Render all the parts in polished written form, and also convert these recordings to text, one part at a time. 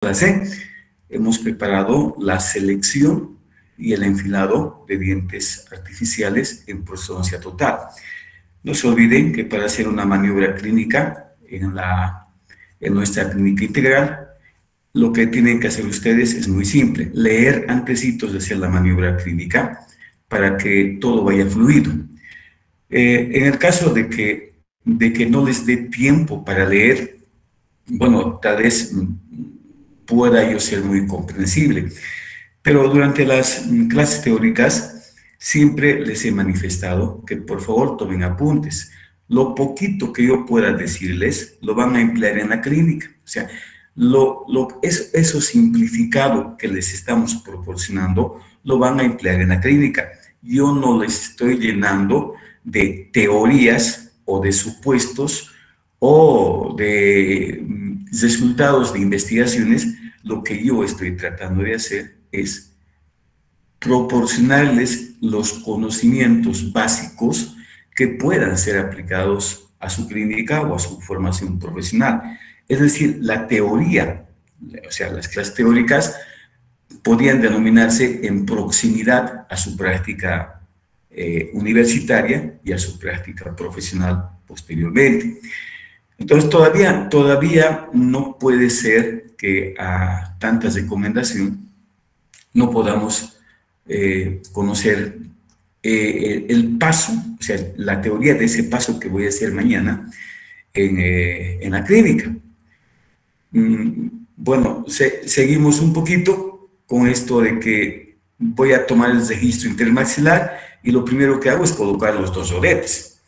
clase hemos preparado la selección y el enfilado de dientes artificiales en prostodoncia total. No se olviden que para hacer una maniobra clínica en nuestra clínica integral, lo que tienen que hacer ustedes es muy simple: leer antecitos de hacer la maniobra clínica para que todo vaya fluido. En el caso de que no les dé tiempo para leer, bueno, tal vez pueda yo ser muy comprensible, pero durante las clases teóricas siempre les he manifestado que por favor tomen apuntes. Lo poquito que yo pueda decirles lo van a emplear en la clínica. O sea, eso simplificado que les estamos proporcionando lo van a emplear en la clínica. Yo no les estoy llenando de teorías o de supuestos o de resultados de investigaciones. Lo que yo estoy tratando de hacer es proporcionarles los conocimientos básicos que puedan ser aplicados a su clínica o a su formación profesional. Es decir, la teoría, o sea, las clases teóricas podrían denominarse en proximidad a su práctica universitaria y a su práctica profesional posteriormente. Entonces, todavía no puede ser que a tantas recomendaciones no podamos conocer el paso, o sea, la teoría de ese paso que voy a hacer mañana en la clínica. Bueno, seguimos un poquito con esto de que voy a tomar el registro intermaxilar y lo primero que hago es colocar los dos rodetes.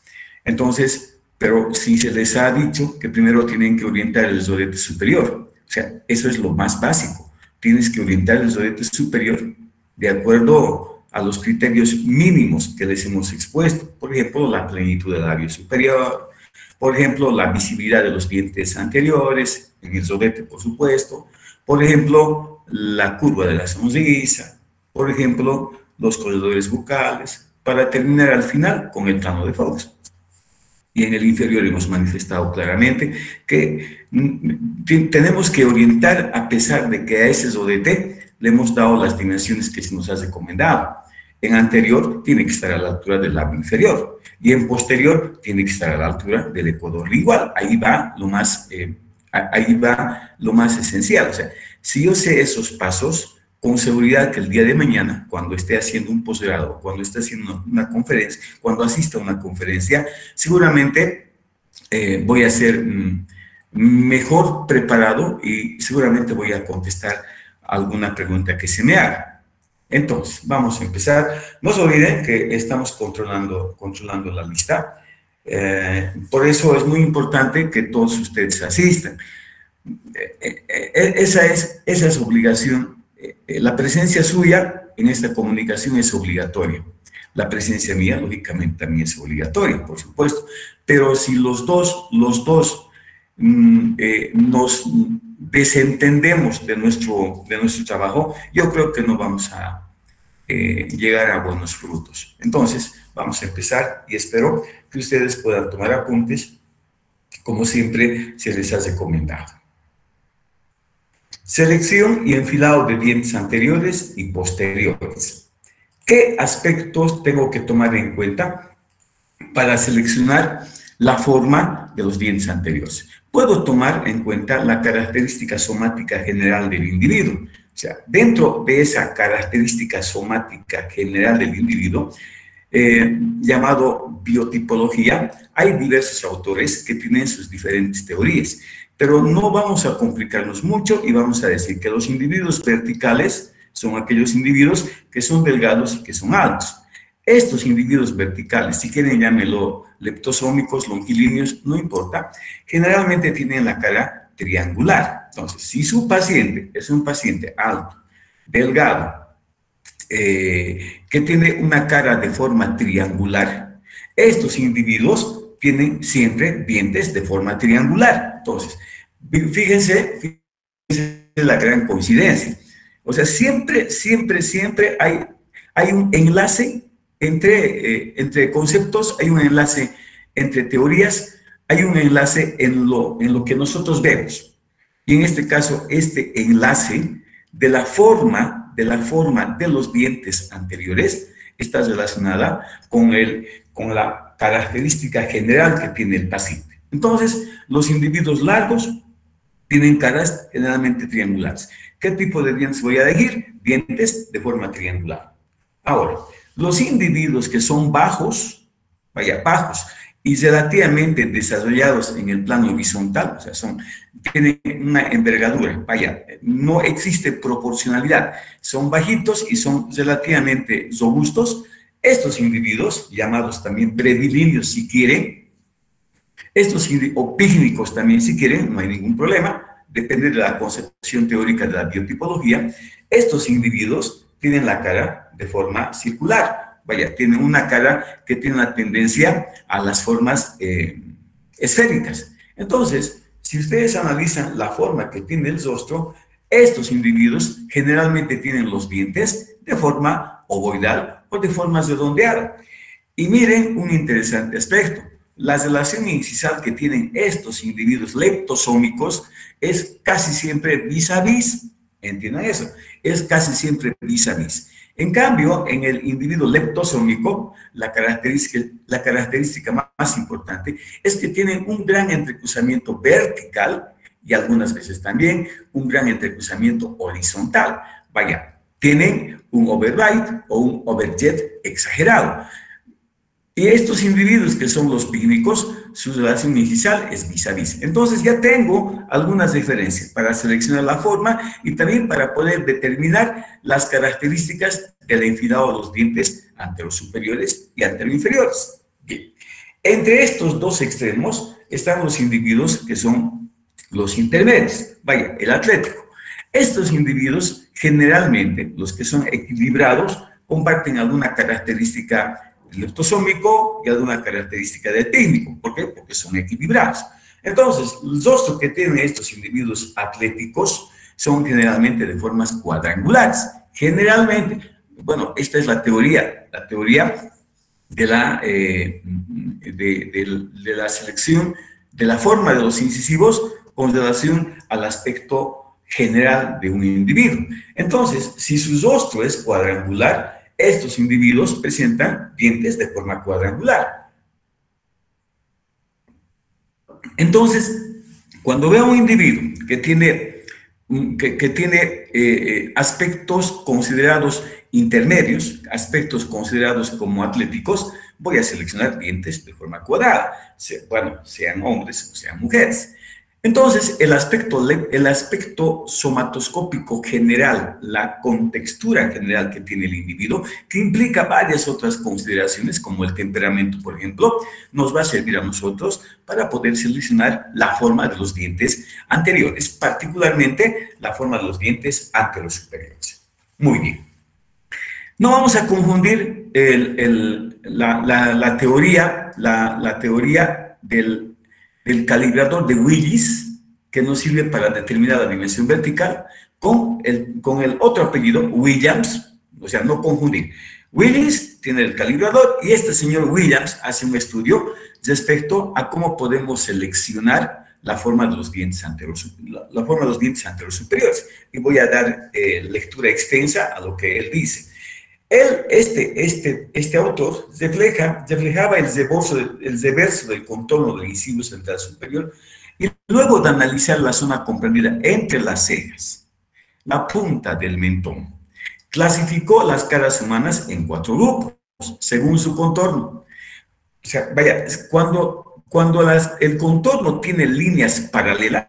Entonces, pero si se les ha dicho que primero tienen que orientar el rodete superior, o sea, eso es lo más básico. Tienes que orientar el rodete superior de acuerdo a los criterios mínimos que les hemos expuesto. Por ejemplo, la plenitud del labio superior, por ejemplo, la visibilidad de los dientes anteriores, en el rodete, por supuesto, por ejemplo, la curva de la sonrisa, por ejemplo, los corredores bucales, para terminar al final con el plano de focus. Y en el inferior hemos manifestado claramente que tenemos que orientar, a pesar de que a ese rodete le hemos dado las dimensiones que se nos ha recomendado. En anterior tiene que estar a la altura del labio inferior y en posterior tiene que estar a la altura del ecuador lingual. Ahí va lo más esencial. O sea, si yo sé esos pasos, con seguridad que el día de mañana, cuando esté haciendo un posgrado, cuando esté haciendo una conferencia, cuando asista a una conferencia, seguramente voy a ser mejor preparado y seguramente voy a contestar alguna pregunta que se me haga. Entonces, vamos a empezar. No se olviden que estamos controlando la lista. Por eso es muy importante que todos ustedes asistan. Esa es obligación. La presencia suya en esta comunicación es obligatoria. La presencia mía, lógicamente, también es obligatoria, por supuesto. Pero si los dos nos desentendemos de nuestro trabajo, yo creo que no vamos a llegar a buenos frutos. Entonces, vamos a empezar y espero que ustedes puedan tomar apuntes, como siempre se les ha recomendado. Selección y enfilado de dientes anteriores y posteriores. ¿Qué aspectos tengo que tomar en cuenta para seleccionar la forma de los dientes anteriores? Puedo tomar en cuenta la característica somática general del individuo. O sea, dentro de esa característica somática general del individuo, llamado biotipología, hay diversos autores que tienen sus diferentes teorías. Pero no vamos a complicarnos mucho y vamos a decir que los individuos verticales son aquellos individuos que son delgados y que son altos. Estos individuos verticales, si quieren llámenlo leptosómicos, longilíneos, no importa, generalmente tienen la cara triangular. Entonces, si su paciente es un paciente alto, delgado, que tiene una cara de forma triangular, estos individuos tienen siempre dientes de forma triangular. Entonces, fíjense la gran coincidencia. O sea, siempre hay un enlace entre conceptos, hay un enlace entre teorías, hay un enlace en lo que nosotros vemos. Y en este caso, este enlace de la forma de los dientes anteriores está relacionada con la característica general que tiene el paciente. Entonces, los individuos largos tienen caras generalmente triangulares. ¿Qué tipo de dientes voy a elegir? Dientes de forma triangular. Ahora, los individuos que son bajos, bajos, y relativamente desarrollados en el plano horizontal, o sea, tienen una envergadura, no existe proporcionalidad, son bajitos y son relativamente robustos. Estos individuos, llamados también brevilíneos si quieren, o pícnicos también si quieren, no hay ningún problema, depende de la concepción teórica de la biotipología. Estos individuos tienen la cara de forma circular, tienen una cara que tiene una tendencia a las formas esféricas. Entonces, si ustedes analizan la forma que tiene el rostro, estos individuos generalmente tienen los dientes de forma ovoidal o de forma redondeada. Y miren un interesante aspecto. La relación incisal que tienen estos individuos leptosómicos es casi siempre vis a vis. ¿Entiendan eso? Es casi siempre vis a vis. En cambio, en el individuo leptosómico, la característica más importante es que tienen un gran entrecruzamiento vertical y algunas veces también un gran entrecruzamiento horizontal. Tienen un overbite o un overjet exagerado. Y estos individuos que son los pícnicos, su relación incisal es vis a vis. Entonces ya tengo algunas referencias para seleccionar la forma y también para poder determinar las características del enfilado de los dientes anterosuperiores y anteroinferiores. Bien. Entre estos dos extremos están los individuos que son los intermedios, el atlético. Estos individuos, generalmente, los que son equilibrados, comparten alguna característica leptosómico y alguna característica del técnico. ¿Por qué? Porque son equilibrados. Entonces, los rostros que tienen estos individuos atléticos son generalmente de formas cuadrangulares. Generalmente, bueno, esta es la teoría de la selección de la forma de los incisivos con relación al aspecto general de un individuo. Entonces, si su rostro es cuadrangular, estos individuos presentan dientes de forma cuadrangular. Entonces, cuando veo a un individuo que tiene aspectos considerados intermedios, aspectos considerados como atléticos, voy a seleccionar dientes de forma cuadrada, sean hombres o sean mujeres. Entonces, el aspecto somatoscópico general, la contextura general que tiene el individuo, que implica varias otras consideraciones, como el temperamento, por ejemplo, nos va a servir a nosotros para poder seleccionar la forma de los dientes anteriores, particularmente la forma de los dientes anterosuperiores. Muy bien. No vamos a confundir la teoría del calibrador de Willis, que nos sirve para determinar la dimensión vertical, con el otro apellido, Williams, o sea, no confundir. Willis tiene el calibrador y este señor Williams hace un estudio respecto a cómo podemos seleccionar la forma de los dientes anterosuperiores. Y voy a dar lectura extensa a lo que él dice. Este autor reflejaba el reverso del contorno del incisivo central superior y luego de analizar la zona comprendida entre las cejas, la punta del mentón, clasificó las caras humanas en 4 grupos, según su contorno. O sea, cuando el contorno tiene líneas paralelas,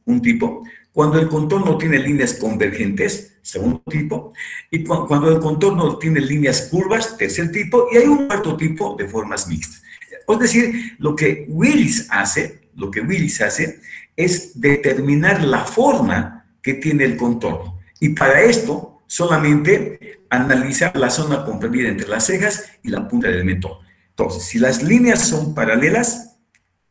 un tipo, cuando el contorno tiene líneas convergentes, segundo tipo, y cuando el contorno tiene líneas curvas, tercer tipo, y hay un cuarto tipo de formas mixtas. Es decir, lo que Willis hace es determinar la forma que tiene el contorno, y para esto solamente analiza la zona comprendida entre las cejas y la punta del mentón. Entonces, si las líneas son paralelas,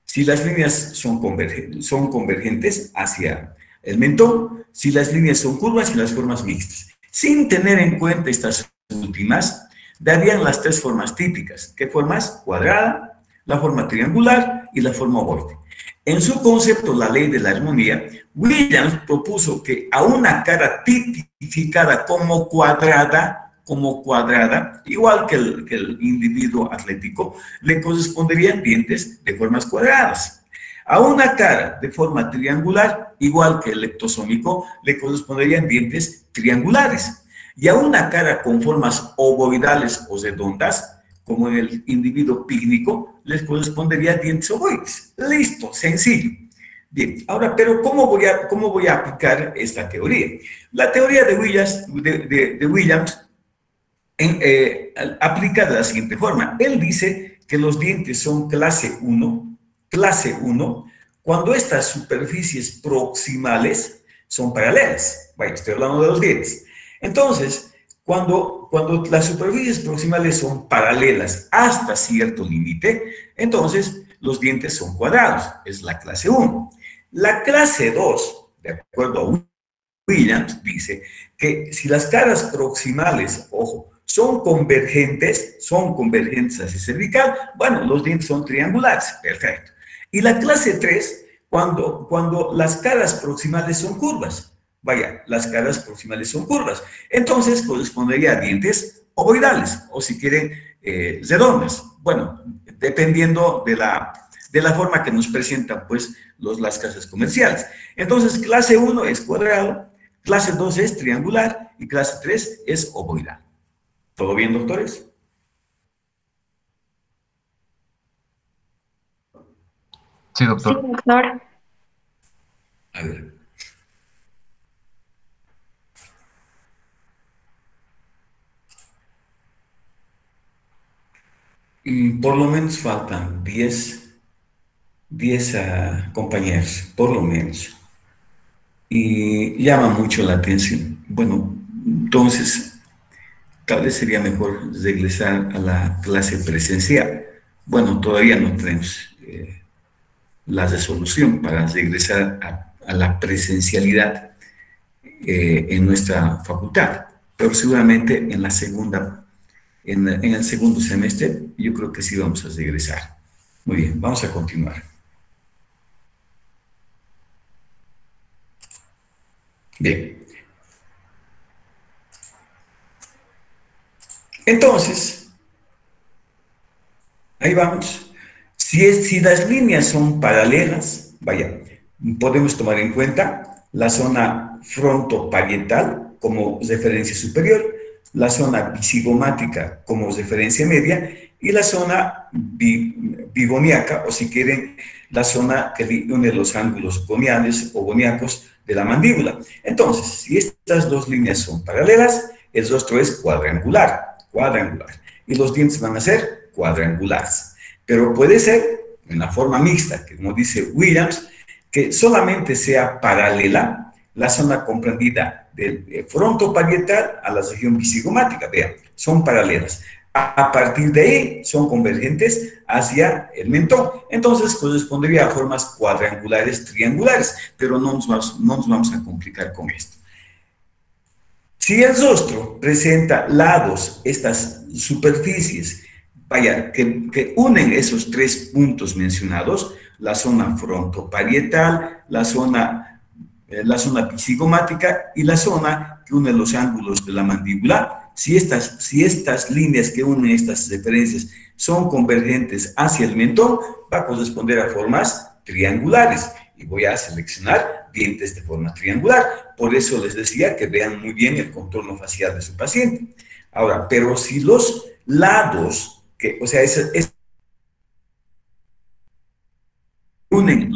si las líneas son convergentes hacia el mentón, si las líneas son curvas y las formas mixtas. Sin tener en cuenta estas últimas, darían las 3 formas típicas. ¿Qué formas? Cuadrada, la forma triangular y la forma ovoide. En su concepto, la ley de la armonía, Williams propuso que a una cara tipificada como cuadrada, igual que el individuo atlético, le corresponderían dientes de formas cuadradas. A una cara de forma triangular, igual que el leptosómico, le corresponderían dientes triangulares. Y a una cara con formas ovoidales o redondas, como en el individuo pícnico, les correspondería dientes ovoides. Listo, sencillo. Bien, ahora, pero ¿cómo voy a aplicar esta teoría? La teoría de Williams aplica de la siguiente forma. Él dice que los dientes son clase 1, cuando estas superficies proximales son paralelas. Vaya, estoy hablando de los dientes. Entonces, cuando las superficies proximales son paralelas hasta cierto límite, entonces los dientes son cuadrados, es la clase 1. La clase 2, de acuerdo a Williams, dice que si las caras proximales, ojo, son convergentes hacia cervical, bueno, los dientes son triangulares, perfecto. Y la clase 3, cuando las caras proximales son curvas, vaya, las caras proximales son curvas, entonces correspondería a dientes ovoidales, o si quieren, redondas. Bueno, dependiendo de la forma que nos presentan, pues, las casas comerciales. Entonces, clase 1 es cuadrado, clase 2 es triangular y clase 3 es ovoidal. ¿Todo bien, doctores? Sí, Sí, doctor. doctor. A ver. Y por lo menos faltan 10 compañeros, por lo menos. Y llama mucho la atención. Bueno, entonces, tal vez sería mejor regresar a la clase presencial. Bueno, todavía no tenemos la resolución para regresar a la presencialidad en nuestra facultad, pero seguramente en la segunda, en el segundo semestre, yo creo que sí vamos a regresar. Muy bien, vamos a continuar. Bien. Entonces, ahí vamos. Si las líneas son paralelas, vaya, podemos tomar en cuenta la zona frontoparietal como referencia superior, la zona visigomática como referencia media y la zona bigoniaca, o si quieren, la zona que une los ángulos goniales o goníacos de la mandíbula. Entonces, si estas dos líneas son paralelas, el rostro es cuadrangular, y los dientes van a ser cuadrangulares. Pero puede ser en la forma mixta, que como dice Williams, que solamente sea paralela la zona comprendida del frontoparietal a la región visigomática. Vean, son paralelas. A partir de ahí son convergentes hacia el mentón. Entonces correspondería a formas cuadrangulares, triangulares, pero no nos vamos a complicar con esto. Si el rostro presenta lados, estas superficies, vaya, que unen esos tres puntos mencionados, la zona frontoparietal, la zona visigomática y la zona que une los ángulos de la mandíbula, si estas líneas que unen estas referencias son convergentes hacia el mentón, va a corresponder a formas triangulares. Y voy a seleccionar dientes de forma triangular. Por eso les decía que vean muy bien el contorno facial de su paciente. Ahora, pero si los lados, o sea, unen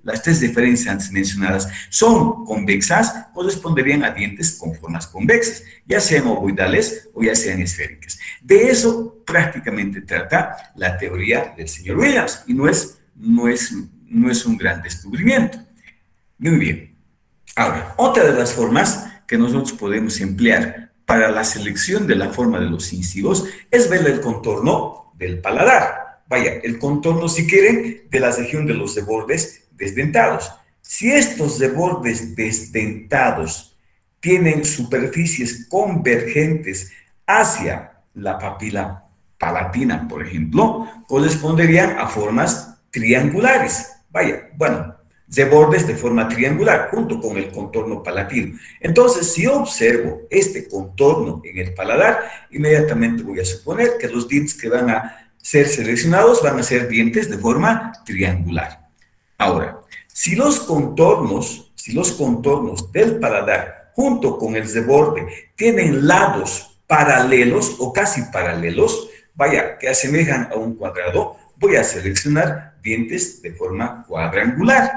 las tres diferencias antes mencionadas son convexas, corresponderían a dientes con formas convexas, ya sean ovoidales o ya sean esféricas. De eso prácticamente trata la teoría del señor Williams y no es un gran descubrimiento. Muy bien. Ahora, otra de las formas que nosotros podemos emplear para la selección de la forma de los incisivos es ver el contorno del paladar. Vaya, el contorno, si quieren, de la región de los rebordes desdentados. Si estos rebordes desdentados tienen superficies convergentes hacia la papila palatina, por ejemplo, corresponderían a formas triangulares. Vaya, bueno, de bordes de forma triangular, junto con el contorno palatino. Entonces, si yo observo este contorno en el paladar, inmediatamente voy a suponer que los dientes que van a ser seleccionados van a ser dientes de forma triangular. Ahora, si los contornos del paladar junto con el de borde tienen lados paralelos o casi paralelos, vaya, que asemejan a un cuadrado, voy a seleccionar dientes de forma cuadrangular.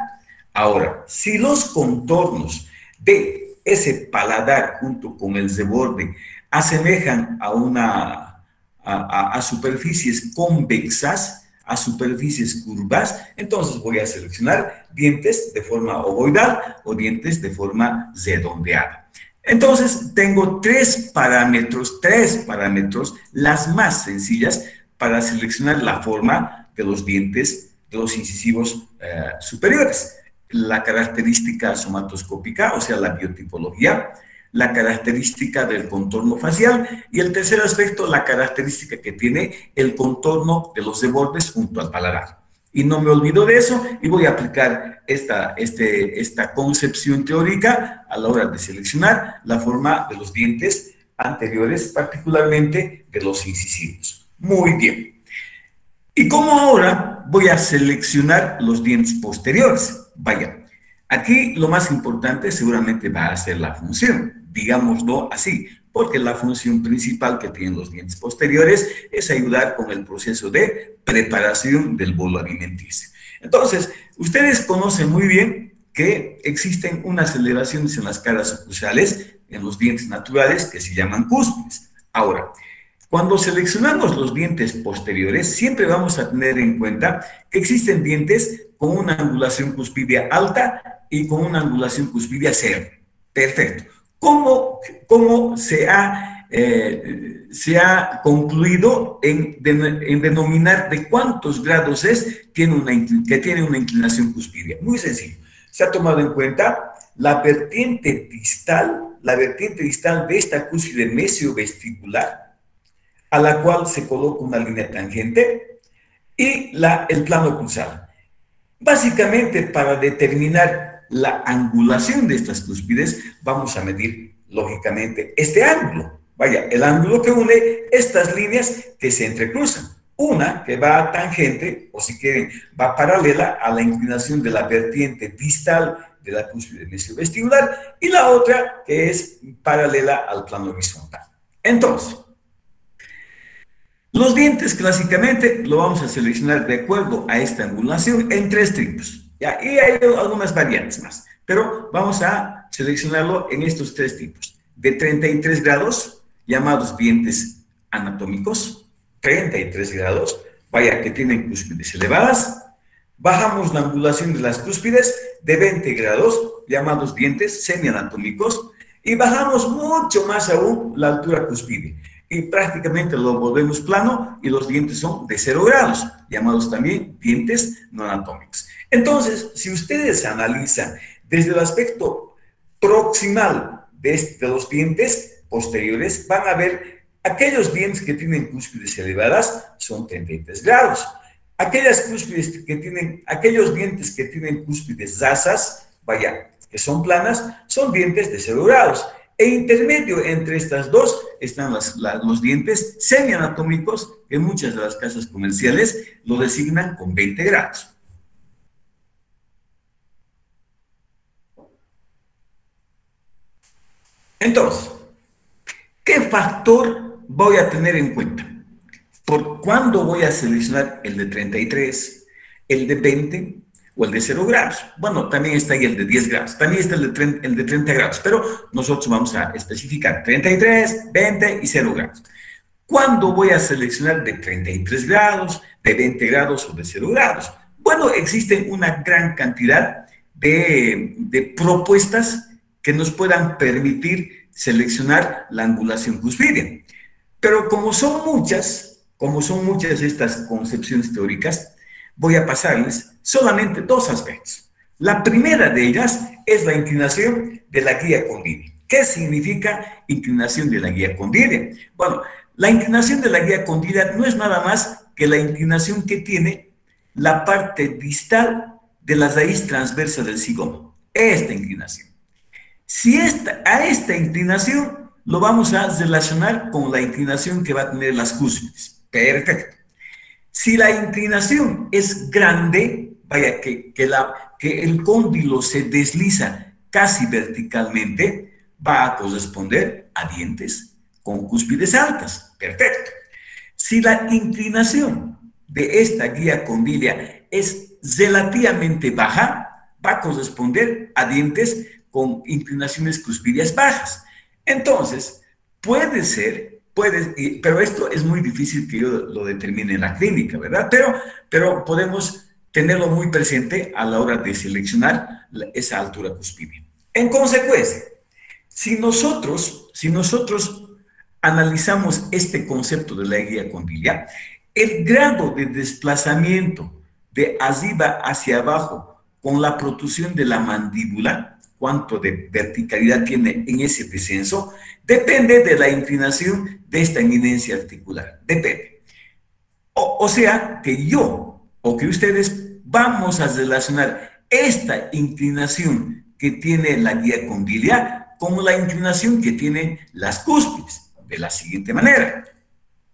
Ahora, si los contornos de ese paladar junto con el de borde asemejan a superficies convexas, a superficies curvas, entonces voy a seleccionar dientes de forma ovoidal o dientes de forma redondeada. Entonces, tengo tres parámetros, las más sencillas para seleccionar la forma de los dientes de los incisivos superiores. La característica somatoscópica, o sea, la biotipología, la característica del contorno facial y el tercer aspecto, la característica que tiene el contorno de los bordes junto al paladar. Y no me olvido de eso y voy a aplicar esta concepción teórica a la hora de seleccionar la forma de los dientes anteriores, particularmente de los incisivos. Muy bien. ¿Y cómo ahora voy a seleccionar los dientes posteriores? Vaya, aquí lo más importante seguramente va a ser la función, digámoslo así, porque la función principal que tienen los dientes posteriores es ayudar con el proceso de preparación del bolo alimenticio. Entonces, ustedes conocen muy bien que existen unas elevaciones en las caras oclusales, en los dientes naturales, que se llaman cúspides. Ahora, cuando seleccionamos los dientes posteriores, siempre vamos a tener en cuenta que existen dientes con una angulación cuspidea alta y con una angulación cuspidea cero. Perfecto. ¿Cómo se ha concluido en denominar de cuántos grados que tiene una inclinación cuspidea? Muy sencillo. Se ha tomado en cuenta la vertiente distal de esta cúspide mesiovestibular, a la cual se coloca una línea tangente, y el plano oclusal. Básicamente, para determinar la angulación de estas cúspides, vamos a medir, lógicamente, este ángulo. Vaya, el ángulo que une estas líneas que se entrecruzan. Una que va tangente, o si quieren, va paralela a la inclinación de la vertiente distal de la cúspide mesiovestibular, y la otra que es paralela al plano horizontal. Entonces, los dientes clásicamente lo vamos a seleccionar de acuerdo a esta angulación en tres tipos. ¿Ya? Y hay algunas variantes más, pero vamos a seleccionarlo en estos tres tipos. De 33 grados, llamados dientes anatómicos, 33 grados, vaya que tienen cúspides elevadas. Bajamos la angulación de las cúspides de 20 grados, llamados dientes semianatómicos, y bajamos mucho más aún la altura cúspide. Y prácticamente lo volvemos plano y los dientes son de 0 grados, llamados también dientes no anatómicos. Entonces, si ustedes analizan desde el aspecto proximal de los dientes posteriores, van a ver aquellos dientes que tienen cúspides elevadas son 33 grados. Aquellos dientes que tienen cúspides rasas, vaya, que son planas, son dientes de 0 grados. E intermedio entre estas dos están los dientes semianatómicos, que muchas de las casas comerciales lo designan con 20 grados. Entonces, ¿qué factor voy a tener en cuenta? ¿Por cuándo voy a seleccionar el de 33, el de 20 o el de 0 grados? Bueno, también está ahí el de 10 grados, también está el de 30 grados, pero nosotros vamos a especificar 33, 20 y 0 grados. ¿Cuándo voy a seleccionar de 33 grados, de 20 grados o de 0 grados? Bueno, existen una gran cantidad de propuestas que nos puedan permitir seleccionar la angulación cuspidea. Pero como son muchas estas concepciones teóricas, voy a pasarles solamente dos aspectos. La primera de ellas es la inclinación de la guía condyle. ¿Qué significa inclinación de la guía condyle? Bueno, la inclinación de la guía condyle no es nada más que la inclinación que tiene la parte distal de la raíz transversa del cigomo. Esta inclinación. Si a esta inclinación lo vamos a relacionar con la inclinación que va a tener las cúspides. Perfecto. Si la inclinación es grande, vaya, que el cóndilo se desliza casi verticalmente, va a corresponder a dientes con cúspides altas. Perfecto. Si la inclinación de esta guía condilia es relativamente baja, va a corresponder a dientes con inclinaciones cuspídeas bajas. Entonces, puede ser, pero esto es muy difícil que yo lo determine en la clínica, ¿verdad? Pero podemos tenerlo muy presente a la hora de seleccionar esa altura cuspidea. En consecuencia, si nosotros analizamos este concepto de la guía condilia, el grado de desplazamiento de arriba hacia abajo con la protrusión de la mandíbula, cuánto de verticalidad tiene en ese descenso, depende de la inclinación de esta eminencia articular. Depende. O sea, que yo o que ustedes vamos a relacionar esta inclinación que tiene la guía condilia con la inclinación que tienen las cúspides, de la siguiente manera.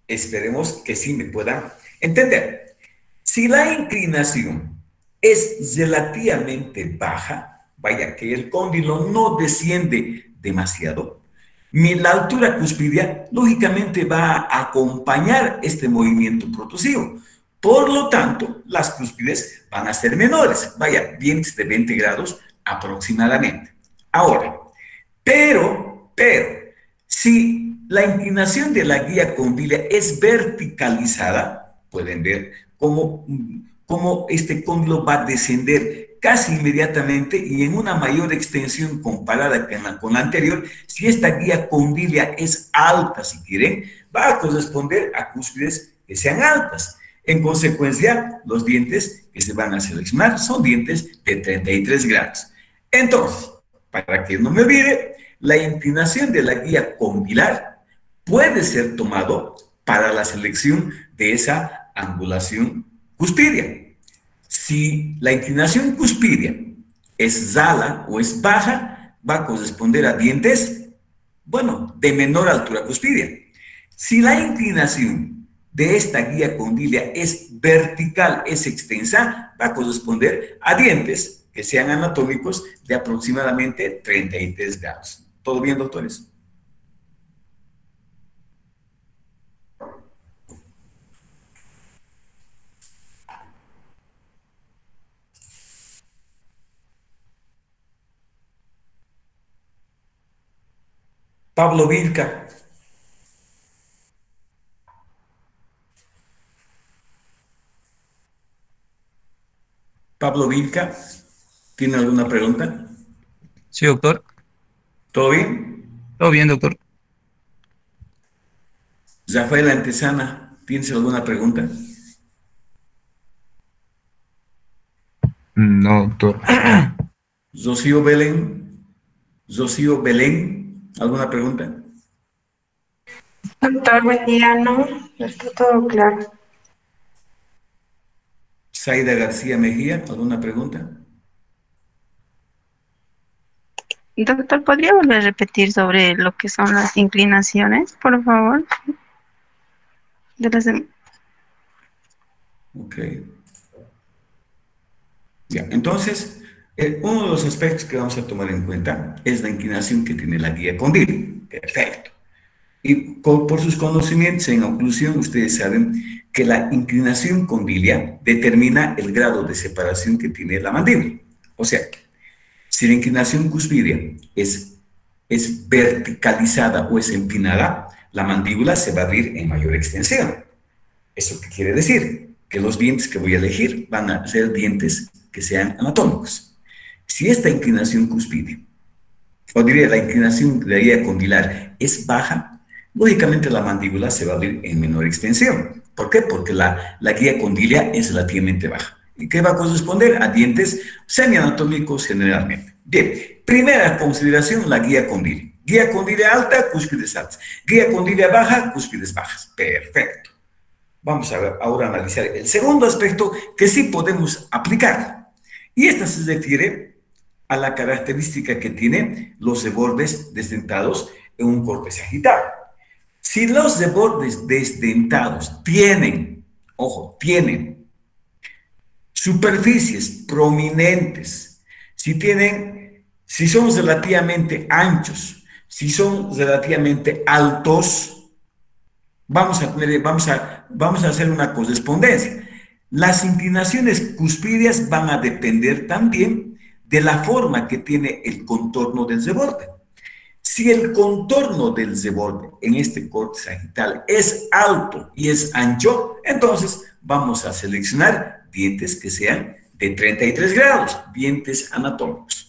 Esperemos que sí me puedan entender. Si la inclinación es relativamente baja, vaya que el cóndilo no desciende demasiado, la altura cuspidea lógicamente va a acompañar este movimiento protrusivo. Por lo tanto, las cúspides van a ser menores, vaya, dientes de 20 grados aproximadamente. Ahora, pero, si la inclinación de la guía condilia es verticalizada, pueden ver cómo este cóndilo va a descender casi inmediatamente y en una mayor extensión comparada con la anterior. Si esta guía condilia es alta, si quieren, va a corresponder a cúspides que sean altas. En consecuencia, los dientes que se van a seleccionar son dientes de 33 grados. Entonces, para que no me olvide, la inclinación de la guía condilar puede ser tomado para la selección de esa angulación cuspidea. Si la inclinación cuspidea es ala o es baja, va a corresponder a dientes, bueno, de menor altura cuspidea. Si la inclinación de esta guía condilia es vertical, es extensa, va a corresponder a dientes que sean anatómicos de aproximadamente 33 grados. ¿Todo bien, doctores? Pablo Vilca. Pablo Vilca, ¿tiene alguna pregunta? Sí, doctor. ¿Todo bien? Todo bien, doctor. Rafael Antesana, ¿tienes alguna pregunta? No, doctor. Rocío Belén, ¿alguna pregunta? Doctor, buen día, no, está todo claro. Zaida García Mejía, ¿alguna pregunta? Doctor, ¿podría volver a repetir sobre lo que son las inclinaciones, por favor? Ok. Ya, entonces, uno de los aspectos que vamos a tomar en cuenta es la inclinación que tiene la guía condilia. Perfecto. Y por sus conocimientos en oclusión, ustedes saben que la inclinación condilia determina el grado de separación que tiene la mandíbula. O sea, si la inclinación cuspidea es verticalizada o es empinada, la mandíbula se va a abrir en mayor extensión. ¿Eso qué quiere decir? Que los dientes que voy a elegir van a ser dientes que sean anatómicos. Si esta inclinación cuspidea, o diría la inclinación de la guía condilar es baja, lógicamente la mandíbula se va a abrir en menor extensión. ¿Por qué? Porque la guía condilia es relativamente baja. ¿Y qué va a corresponder? A dientes semianatómicos generalmente. Bien, primera consideración, la guía condilia. Guía condilia alta, cúspides altas. Guía condilia baja, cúspides bajas. Perfecto. Vamos a ver, ahora analizar el segundo aspecto que sí podemos aplicar. Y esta se refiere a la característica que tienen los rebordes desdentados en un corte sagital. Si los rebordes desdentados tienen, ojo, tienen superficies prominentes, si son relativamente anchos, si son relativamente altos, vamos a hacer una correspondencia. Las inclinaciones cuspídeas van a depender también de la forma que tiene el contorno del reborde. Si el contorno del reborde en este corte sagital es alto y es ancho, entonces vamos a seleccionar dientes que sean de 33 grados, dientes anatómicos.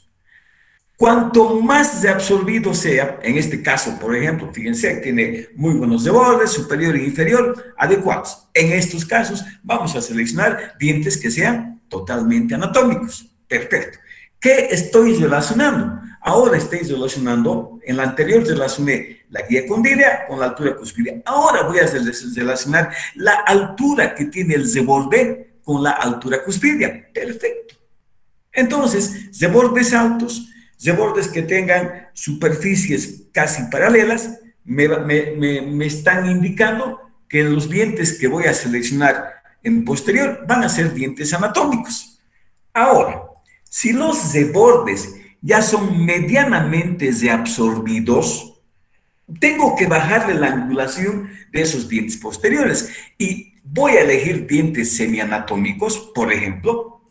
Cuanto más reabsorbido sea, en este caso, por ejemplo, fíjense, tiene muy buenos rebordes, superior e inferior, adecuados. En estos casos, vamos a seleccionar dientes que sean totalmente anatómicos. Perfecto. ¿Qué estoy relacionando? Ahora estoy relacionando, en la anterior relacioné la guía condílea con la altura cuspidea. Ahora voy a relacionar la altura que tiene el reborde con la altura cuspidea. Perfecto. Entonces, rebordes altos, rebordes que tengan superficies casi paralelas, me están indicando que los dientes que voy a seleccionar en posterior van a ser dientes anatómicos. Ahora, si los rebordes ya son medianamente reabsorbidos, tengo que bajarle la angulación de esos dientes posteriores y voy a elegir dientes semianatómicos, por ejemplo,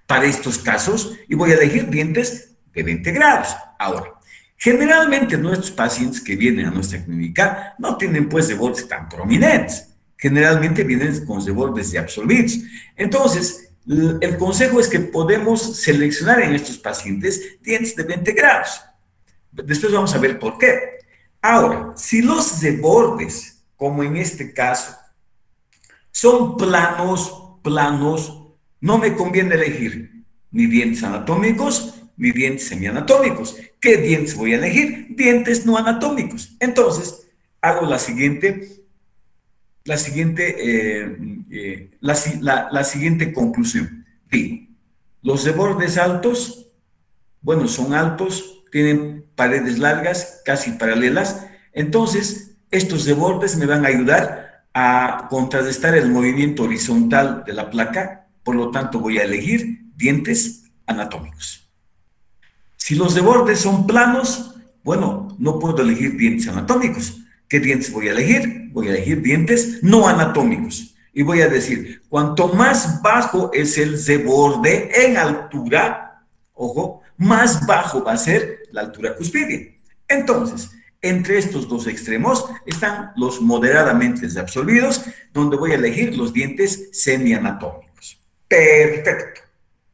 para estos casos, y voy a elegir dientes de 20 grados. Ahora, generalmente nuestros pacientes que vienen a nuestra clínica no tienen pues rebordes tan prominentes. Generalmente vienen con rebordes reabsorbidos. Entonces, el consejo es que podemos seleccionar en estos pacientes dientes de 20 grados. Después vamos a ver por qué. Ahora, si los rebordes, como en este caso, son planos, no me conviene elegir ni dientes anatómicos ni dientes semianatómicos. ¿Qué dientes voy a elegir? Dientes no anatómicos. Entonces, hago la siguiente conclusión. Digo, los rebordes altos, bueno, son altos, tienen paredes largas, casi paralelas. Entonces, estos rebordes me van a ayudar a contrarrestar el movimiento horizontal de la placa. Por lo tanto, voy a elegir dientes anatómicos. Si los rebordes son planos, bueno, no puedo elegir dientes anatómicos. ¿Qué dientes voy a elegir? Voy a elegir dientes no anatómicos. Y voy a decir, cuanto más bajo es el reborde en altura, ojo, más bajo va a ser la altura cuspidea. Entonces, entre estos dos extremos están los moderadamente reabsorbidos, donde voy a elegir los dientes semianatómicos. Perfecto.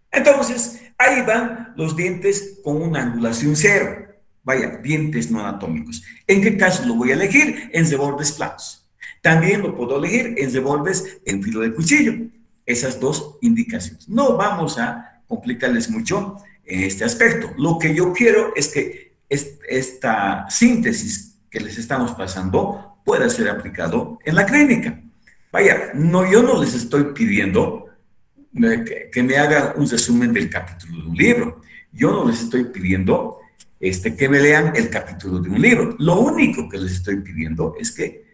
Entonces, ahí van los dientes con una angulación cero. Vaya, dientes no anatómicos. ¿En qué caso lo voy a elegir? En rebordes planos. También lo puedo elegir en rebordes en filo de cuchillo. Esas dos indicaciones. No vamos a complicarles mucho en este aspecto. Lo que yo quiero es que esta síntesis que les estamos pasando pueda ser aplicado en la clínica. Vaya, yo no les estoy pidiendo que me hagan un resumen del capítulo de un libro. Yo no les estoy pidiendo que me lean el capítulo de un libro. Lo único que les estoy pidiendo es que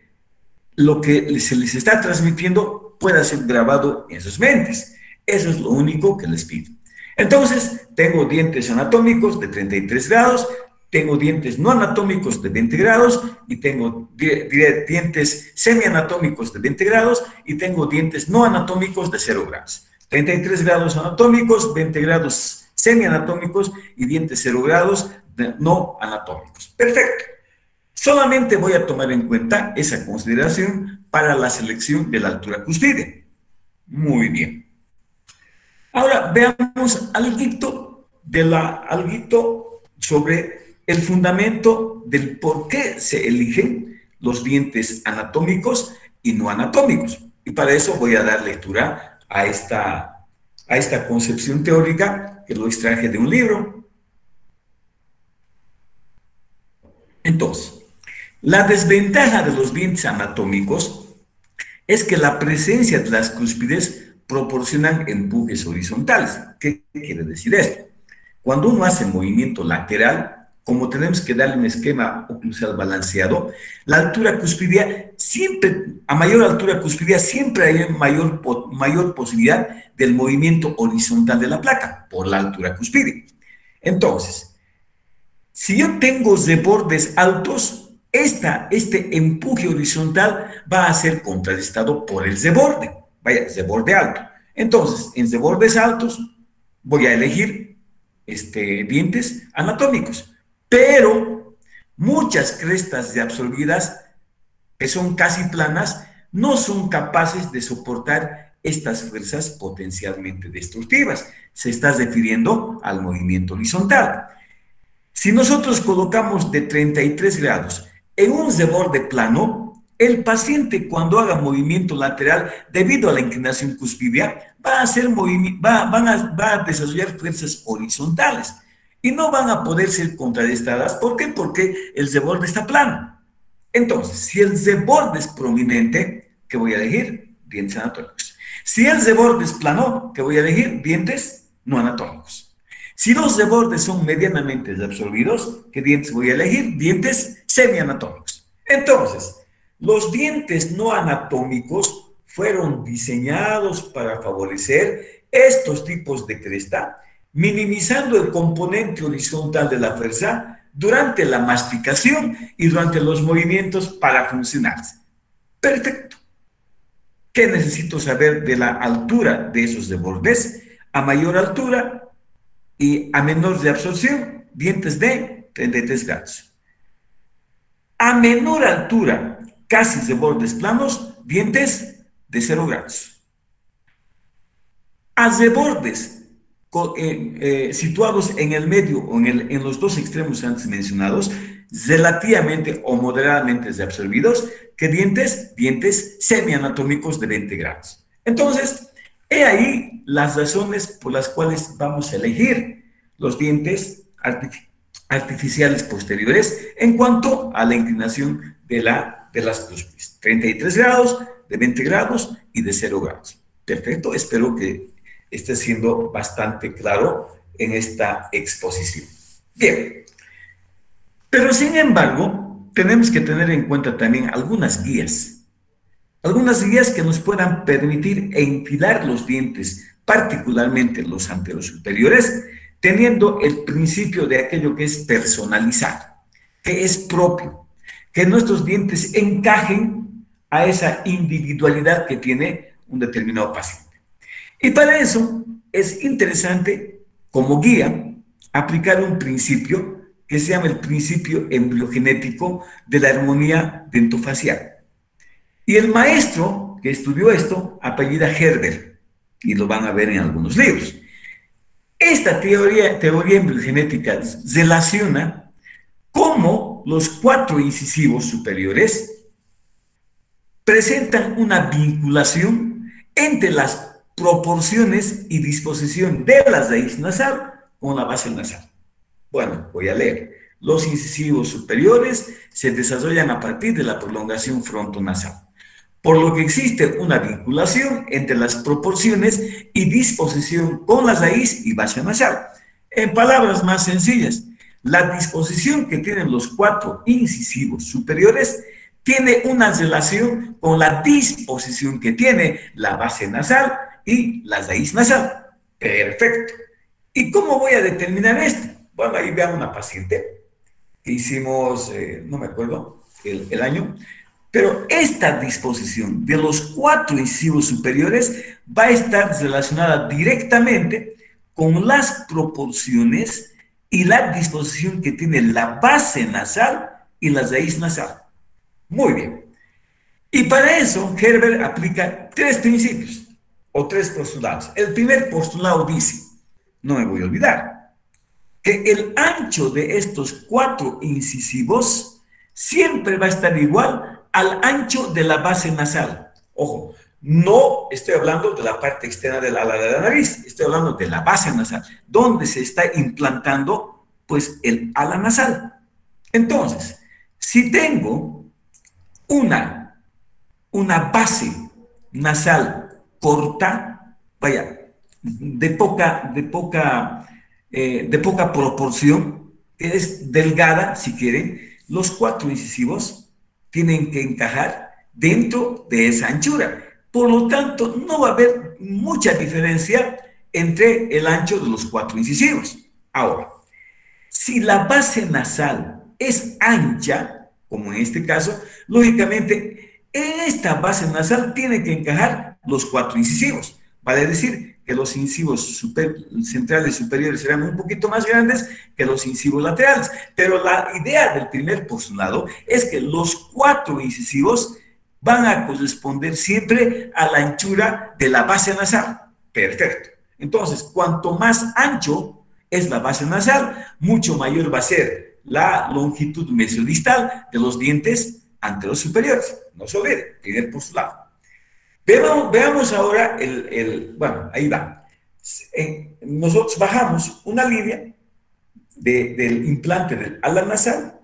lo que se les está transmitiendo pueda ser grabado en sus mentes. Eso es lo único que les pido. Entonces, tengo dientes anatómicos de 33 grados, tengo dientes no anatómicos de 20 grados y tengo dientes semianatómicos de 20 grados y tengo dientes no anatómicos de 0 grados. 33 grados anatómicos, 20 grados semianatómicos y dientes 0 grados no anatómicos. Perfecto. Solamente voy a tomar en cuenta esa consideración para la selección de la altura cuspidea. Muy bien. Ahora veamos algo sobre el fundamento del por qué se eligen los dientes anatómicos y no anatómicos. Y para eso voy a dar lectura a esta concepción teórica que lo extraje de un libro. Entonces, la desventaja de los dientes anatómicos es que la presencia de las cúspides proporcionan empujes horizontales. ¿Qué quiere decir esto? Cuando uno hace movimiento lateral, como tenemos que darle un esquema oclusal balanceado, la altura cuspidia siempre, a mayor altura cuspidia, siempre hay mayor posibilidad del movimiento horizontal de la placa por la altura cuspidia. Entonces, si yo tengo bordes altos, este empuje horizontal va a ser contrarrestado por el borde. Vaya, borde alto. Entonces, en bordes altos voy a elegir dientes anatómicos. Pero muchas crestas de absorbidas, que son casi planas, no son capaces de soportar estas fuerzas potencialmente destructivas. Se está refiriendo al movimiento horizontal. Si nosotros colocamos de 33 grados en un borde plano, el paciente cuando haga movimiento lateral, debido a la inclinación cuspidia, va a desarrollar fuerzas horizontales y no van a poder ser contrarrestadas. ¿Por qué? Porque el borde está plano. Entonces, si el borde es prominente, ¿qué voy a elegir? Dientes anatómicos. Si el borde es plano, ¿qué voy a elegir? Dientes no anatómicos. Si los bordes son medianamente absorbidos, ¿qué dientes voy a elegir? Dientes semianatómicos. Entonces, los dientes no anatómicos fueron diseñados para favorecer estos tipos de cresta, minimizando el componente horizontal de la fuerza durante la masticación y durante los movimientos para funcionar. Perfecto. ¿Qué necesito saber de la altura de esos bordes? A mayor altura y a menor de absorción, dientes de 33 grados. A menor altura, casi bordes planos, dientes de 0 grados. A bordes situados en el medio o en los dos extremos antes mencionados, relativamente o moderadamente absorbidos, que dientes semianatómicos de 20 grados. Entonces, he ahí las razones por las cuales vamos a elegir los dientes artificiales posteriores en cuanto a la inclinación de las cúspides. 33 grados, de 20 grados y de 0 grados. Perfecto, espero que esté siendo bastante claro en esta exposición. Bien, pero sin embargo, tenemos que tener en cuenta también algunas guías que nos puedan permitir enfilar los dientes, particularmente los anterosuperiores, teniendo el principio de aquello que es personalizado, que es propio, que nuestros dientes encajen a esa individualidad que tiene un determinado paciente. Y para eso es interesante, como guía, aplicar un principio que se llama el principio embriogenético de la armonía dentofacial. Y el maestro que estudió esto apellida Herber, y lo van a ver en algunos libros. Esta teoría embriogenética relaciona cómo los 4 incisivos superiores presentan una vinculación entre las proporciones y disposición de la raíz nasal con la base nasal. Bueno, voy a leer. Los incisivos superiores se desarrollan a partir de la prolongación frontonasal, por lo que existe una vinculación entre las proporciones y disposición con la raíz y base nasal. En palabras más sencillas, la disposición que tienen los 4 incisivos superiores tiene una relación con la disposición que tiene la base nasal y la raíz nasal. Perfecto. ¿Y cómo voy a determinar esto? Bueno, ahí vean una paciente que hicimos, no me acuerdo el año, pero esta disposición de los 4 incisivos superiores va a estar relacionada directamente con las proporciones y la disposición que tiene la base nasal y la raíz nasal. Muy bien. Y para eso, Herber aplica 3 principios o 3 postulados. El primer postulado dice, no me voy a olvidar, que el ancho de estos 4 incisivos siempre va a estar igual al ancho de la base nasal. Ojo, no estoy hablando de la parte externa del ala de la nariz, estoy hablando de la base nasal, donde se está implantando, pues, el ala nasal. Entonces, si tengo una base nasal corta, vaya, de poca proporción, que es delgada, si quieren. Los cuatro incisivos tienen que encajar dentro de esa anchura. Por lo tanto, no va a haber mucha diferencia entre el ancho de los cuatro incisivos. Ahora, si la base nasal es ancha, como en este caso, lógicamente, en esta base nasal tiene que encajar los cuatro incisivos. Vale decir que los incisivos centrales superiores serán un poquito más grandes que los incisivos laterales. Pero la idea del primer postulado es que los cuatro incisivos van a corresponder siempre a la anchura de la base nasal. Perfecto. Entonces, cuanto más ancho es la base nasal, mucho mayor va a ser la longitud mesodistal de los dientes anteros superiores. No se olvide, primer postulado. Veamos ahora bueno, ahí va. Nosotros bajamos una línea del implante del ala nasal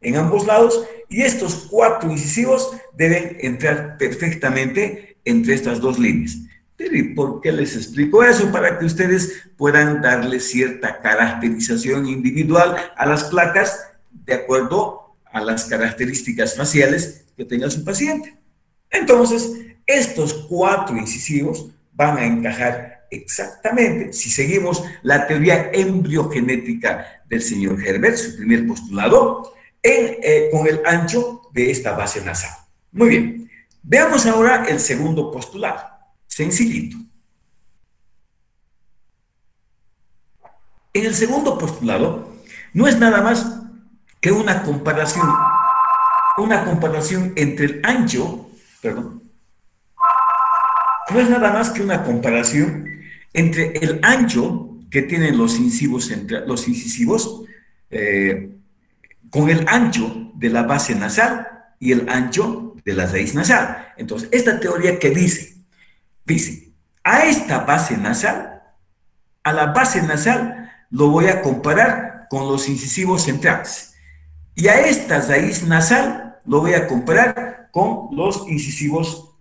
en ambos lados y estos cuatro incisivos deben entrar perfectamente entre estas dos líneas. Pero ¿y por qué les explico eso? Para que ustedes puedan darle cierta caracterización individual a las placas de acuerdo a las características faciales que tenga su paciente. Entonces, estos cuatro incisivos van a encajar exactamente, si seguimos la teoría embriogenética del señor Herbert, su primer postulado, con el ancho de esta base nasal. Muy bien. Veamos ahora el segundo postulado. Sencillito. En el segundo postulado no es nada más que una comparación entre el ancho, no es nada más que una comparación entre el ancho que tienen los incisivos con el ancho de la base nasal y el ancho de la raíz nasal. Entonces, esta teoría que dice, a esta base nasal, a la base nasal lo voy a comparar con los incisivos centrales. Y a esta raíz nasal lo voy a comparar con los incisivos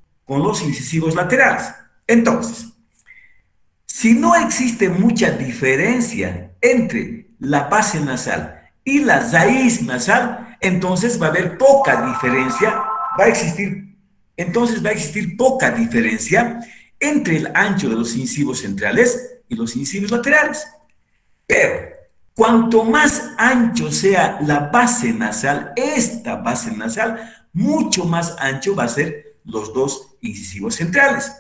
laterales. Entonces, si no existe mucha diferencia entre la base nasal y la raíz nasal, entonces va a haber poca diferencia, va a existir poca diferencia entre el ancho de los incisivos centrales y los incisivos laterales. Pero cuanto más ancho sea la base nasal, esta base nasal, mucho más ancho va a ser los dos incisivos centrales.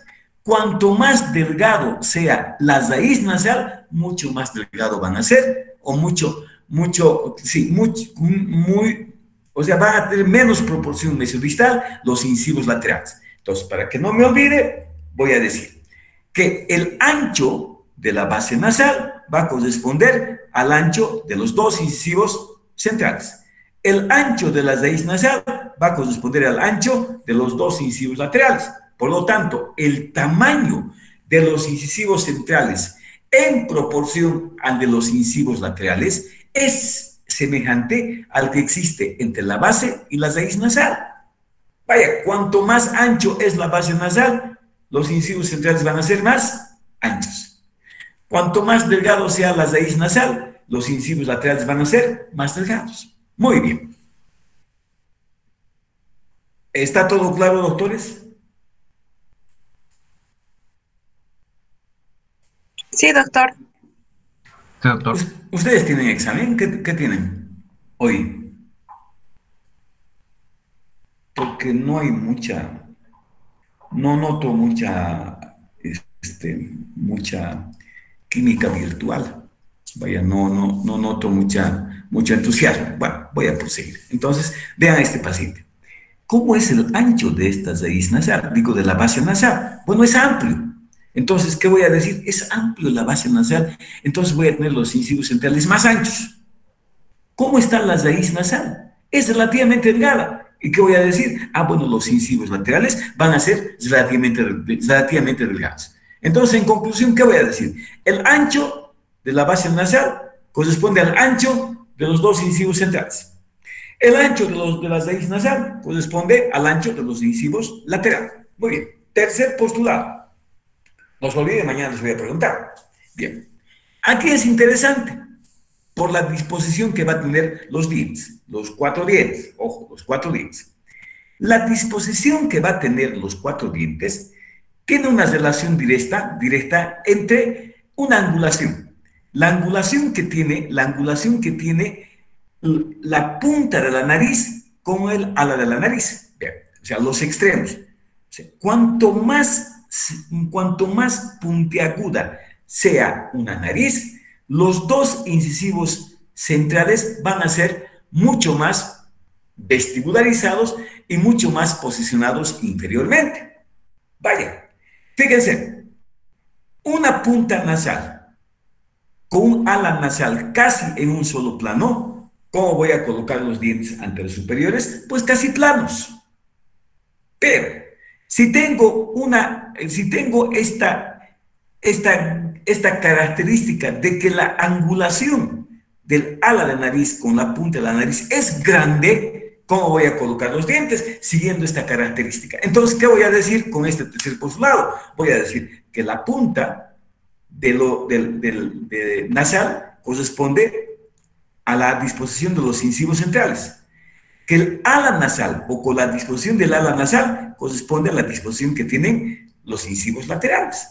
Cuanto más delgado sea la raíz nasal, mucho más delgado van a ser, o van a tener menos proporción mesodistal los incisivos laterales. Entonces, para que no me olvide, voy a decir que el ancho de la base nasal va a corresponder al ancho de los dos incisivos centrales. El ancho de la raíz nasal va a corresponder al ancho de los dos incisivos laterales. Por lo tanto, el tamaño de los incisivos centrales en proporción al de los incisivos laterales es semejante al que existe entre la base y la raíz nasal. Vaya, cuanto más ancho es la base nasal, los incisivos centrales van a ser más anchos. Cuanto más delgado sea la raíz nasal, los incisivos laterales van a ser más delgados. Muy bien. ¿Está todo claro, doctores? Sí, doctor. Sí, doctor. ¿Ustedes tienen examen? ¿Qué tienen hoy? Porque no noto mucha química virtual. Vaya, no noto mucho entusiasmo. Bueno, voy a proseguir. Entonces, vean a este paciente. ¿Cómo es el ancho de esta raíz nasal? Digo, de la base nasal. Bueno, es amplio. Entonces, ¿qué voy a decir? Es amplio la base nasal, entonces voy a tener los incisivos centrales más anchos. ¿Cómo está la raíz nasal? Es relativamente delgada. ¿Y qué voy a decir? Bueno, los incisivos laterales van a ser relativamente delgados. Entonces, en conclusión, ¿qué voy a decir? El ancho de la base nasal corresponde al ancho de los dos incisivos centrales. El ancho de la raíz nasal corresponde al ancho de los incisivos laterales. Muy bien. Tercer postulado. No se olviden, mañana les voy a preguntar. Bien, aquí es interesante por la disposición que va a tener los dientes, los 4 dientes, ojo, los 4 dientes. La disposición que va a tener los 4 dientes tiene una relación directa entre una angulación. La angulación que tiene la punta de la nariz con el ala de la nariz. Bien, o sea, los extremos. O sea, cuanto más puntiaguda sea una nariz, los 2 incisivos centrales van a ser mucho más vestibularizados y mucho más posicionados inferiormente. Vaya, fíjense, una punta nasal con un ala nasal casi en un solo plano. ¿Cómo voy a colocar los dientes anteriores superiores? Pues casi planos. Pero si tengo esta característica de que la angulación del ala de nariz con la punta de la nariz es grande, ¿cómo voy a colocar los dientes? Siguiendo esta característica. Entonces, ¿qué voy a decir con este tercer postulado? Voy a decir que la punta de nasal corresponde a la disposición de los incisivos centrales, que el ala nasal o con la disposición del ala nasal corresponde a la disposición que tienen los incisivos laterales.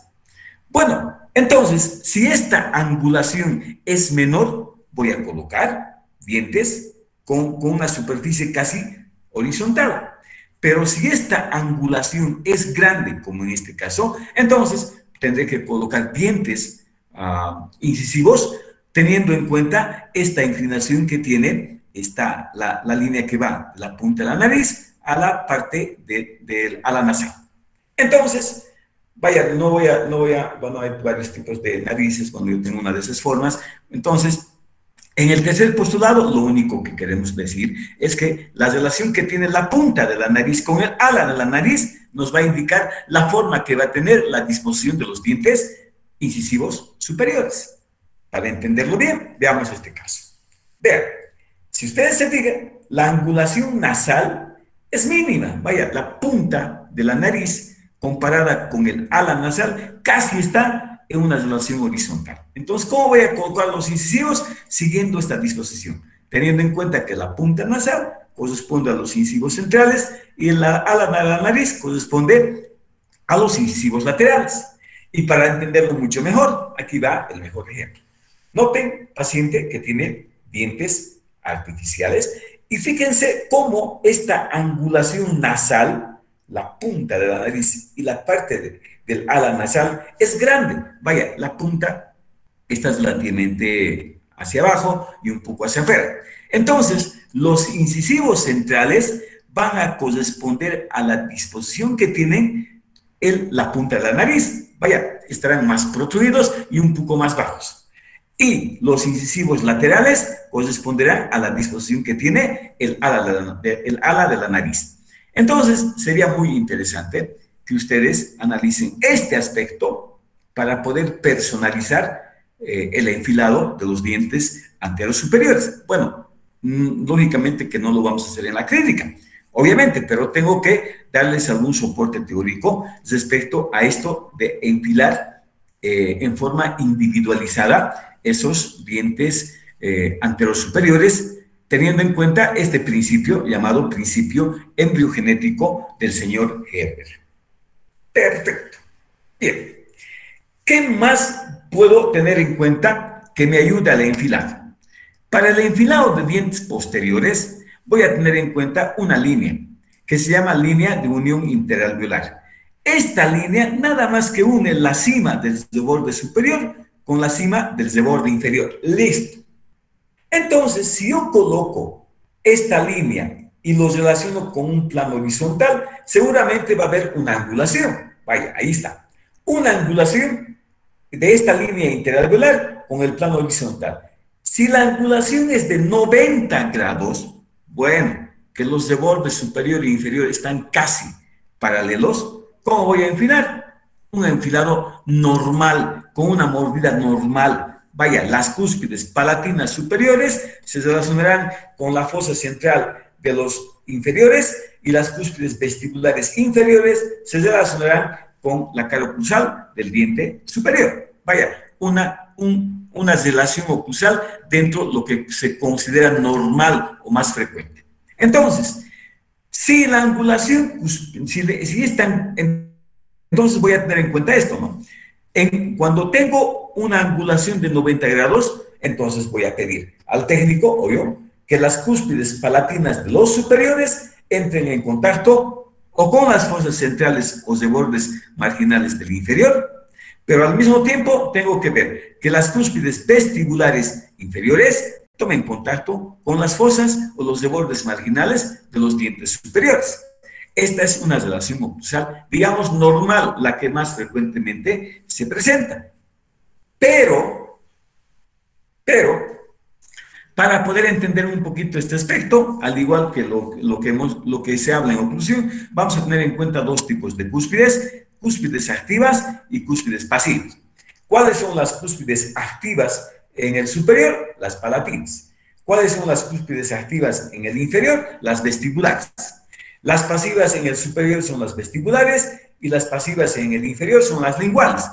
Bueno, entonces, si esta angulación es menor, voy a colocar dientes con una superficie casi horizontal. Pero si esta angulación es grande, como en este caso, entonces tendré que colocar dientes incisivos teniendo en cuenta esta inclinación que tiene la línea que va de la punta de la nariz a la parte a la nasal. Entonces, vaya, bueno, hay varios tipos de narices cuando yo tengo una de esas formas. Entonces, en el tercer postulado, lo único que queremos decir es que la relación que tiene la punta de la nariz con el ala de la nariz nos va a indicar la forma que va a tener la disposición de los dientes incisivos superiores. Para entenderlo bien, veamos este caso. Vean, si ustedes se fijan, la angulación nasal es mínima. Vaya, la punta de la nariz comparada con el ala nasal casi está en una relación horizontal. Entonces, ¿cómo voy a colocar los incisivos? Siguiendo esta disposición, teniendo en cuenta que la punta nasal corresponde a los incisivos centrales y la ala de la nariz corresponde a los incisivos laterales. Y para entenderlo mucho mejor, aquí va el mejor ejemplo. Noten, paciente que tiene dientes artificiales y fíjense cómo esta angulación nasal, la punta de la nariz y la parte del ala nasal es grande. Vaya, la punta está relativamente hacia abajo y un poco hacia afuera. Entonces, los incisivos centrales van a corresponder a la disposición que tienen la punta de la nariz. Vaya, estarán más protruidos y un poco más bajos. Y los incisivos laterales corresponderán a la disposición que tiene el ala de la nariz. Entonces, sería muy interesante que ustedes analicen este aspecto para poder personalizar el enfilado de los dientes anteriores superiores. Bueno, lógicamente que no lo vamos a hacer en la clínica, obviamente, pero tengo que darles algún soporte teórico respecto a esto de enfilar en forma individualizada esos dientes anteros superiores, teniendo en cuenta este principio llamado principio embriogenético del señor Herber. Perfecto. Bien. ¿Qué más puedo tener en cuenta que me ayude al enfilado? Para el enfilado de dientes posteriores, voy a tener en cuenta una línea que se llama línea de unión interalveolar. Esta línea nada más que une la cima del borde superior con la cima del borde inferior. Listo. Entonces, si yo coloco esta línea y lo relaciono con un plano horizontal, seguramente va a haber una angulación. Vaya, ahí está. Una angulación de esta línea interalveolar con el plano horizontal. Si la angulación es de 90 grados, bueno, que los borde superior e inferior están casi paralelos, ¿cómo voy a enfilar? Un enfilado normal, con una mordida normal. Vaya, las cúspides palatinas superiores se relacionarán con la fosa central de los inferiores y las cúspides vestibulares inferiores se relacionarán con la cara oclusal del diente superior. Vaya, una relación oclusal dentro de lo que se considera normal o más frecuente. Entonces, si la angulación, si están, entonces voy a tener en cuenta esto, ¿no? Cuando tengo una angulación de 90 grados, entonces voy a pedir al técnico, obvio, que las cúspides palatinas de los superiores entren en contacto o con las fosas centrales o de bordes marginales del inferior, pero al mismo tiempo tengo que ver que las cúspides vestibulares inferiores tomen contacto con las fosas o los de bordes marginales de los dientes superiores. Esta es una relación oclusal, digamos, normal, la que más frecuentemente se presenta. Pero, para poder entender un poquito este aspecto, al igual que lo que se habla en oclusión, vamos a tener en cuenta dos tipos de cúspides activas y cúspides pasivas. ¿Cuáles son las cúspides activas en el superior? Las palatinas. ¿Cuáles son las cúspides activas en el inferior? Las vestibulares. Las pasivas en el superior son las vestibulares y las pasivas en el inferior son las linguales.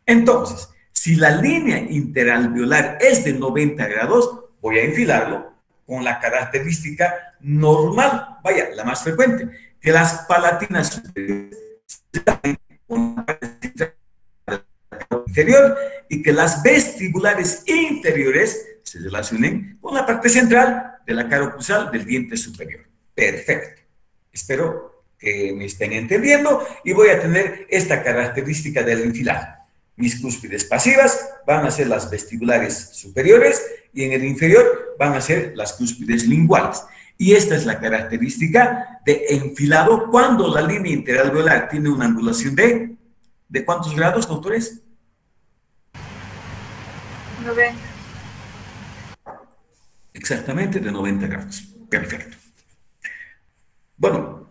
Entonces, si la línea interalveolar es de 90 grados, voy a enfilarlo con la característica normal, vaya, la más frecuente, que las palatinas superiores con la parte central inferior y que las vestibulares inferiores se relacionen con la parte central de la cara oclusal del diente superior. Perfecto. Espero que me estén entendiendo y voy a tener esta característica del enfilado. Mis cúspides pasivas van a ser las vestibulares superiores y en el inferior van a ser las cúspides linguales. Y esta es la característica de enfilado cuando la línea interalveolar tiene una angulación ¿de cuántos grados, doctores? 90. Exactamente, de 90 grados. Perfecto. Bueno,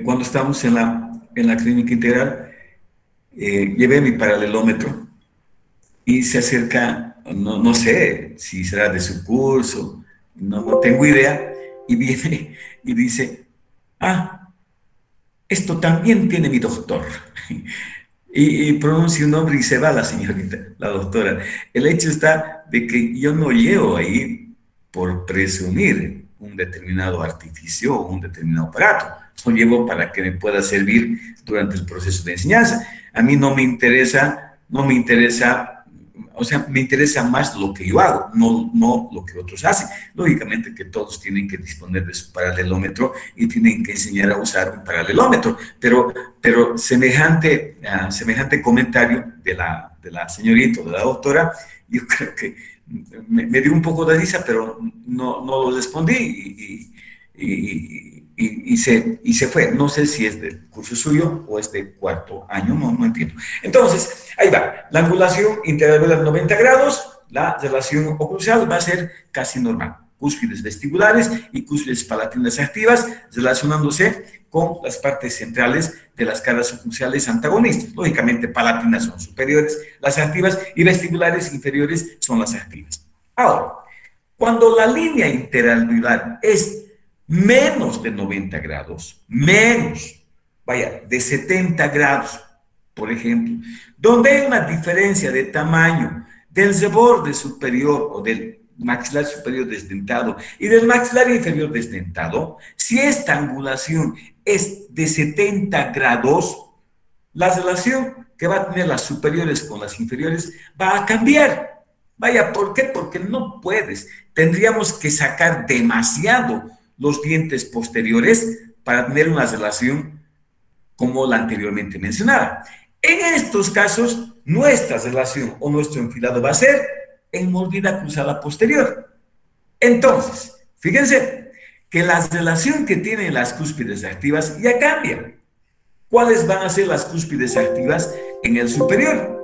cuando estamos en la clínica integral, llevé mi paralelómetro y se acerca, no sé si será de su curso, no tengo idea, y viene y dice, esto también tiene mi doctor. Y pronuncia un nombre y se va la señorita, la doctora. El hecho está de que yo no llevo ahí por presumir un determinado artificio o un determinado aparato. Lo llevo para que me pueda servir durante el proceso de enseñanza. A mí no me interesa, o sea, me interesa más lo que yo hago, no lo que otros hacen. Lógicamente que todos tienen que disponer de su paralelómetro y tienen que enseñar a usar un paralelómetro, pero semejante comentario de la señorita, de la doctora, yo creo que me dio un poco de risa, pero no lo respondí y se fue. No sé si es del curso suyo o es de cuarto año, no entiendo. Entonces, ahí va. La angulación interalveolar 90 grados, la relación oclusal va a ser casi normal. Cúspides vestibulares y cúspides palatinas activas relacionándose con las partes centrales de las caras oclusales antagonistas. Lógicamente, palatinas son superiores, las activas, y vestibulares inferiores son las activas. Ahora, cuando la línea interalveolar es menos de 90 grados, de 70 grados, por ejemplo, donde hay una diferencia de tamaño del borde superior o del maxilar superior desdentado y del maxilar inferior desdentado, si esta angulación es de 70 grados, la relación que va a tener las superiores con las inferiores va a cambiar. Vaya, ¿por qué? Porque no puedes. Tendríamos que sacar demasiado los dientes posteriores para tener una relación como la anteriormente mencionada. En estos casos, nuestra relación o nuestro enfilado va a ser en mordida cruzada posterior. Entonces, fíjense que la relación que tienen las cúspides activas ya cambia. ¿Cuáles van a ser las cúspides activas en el superior?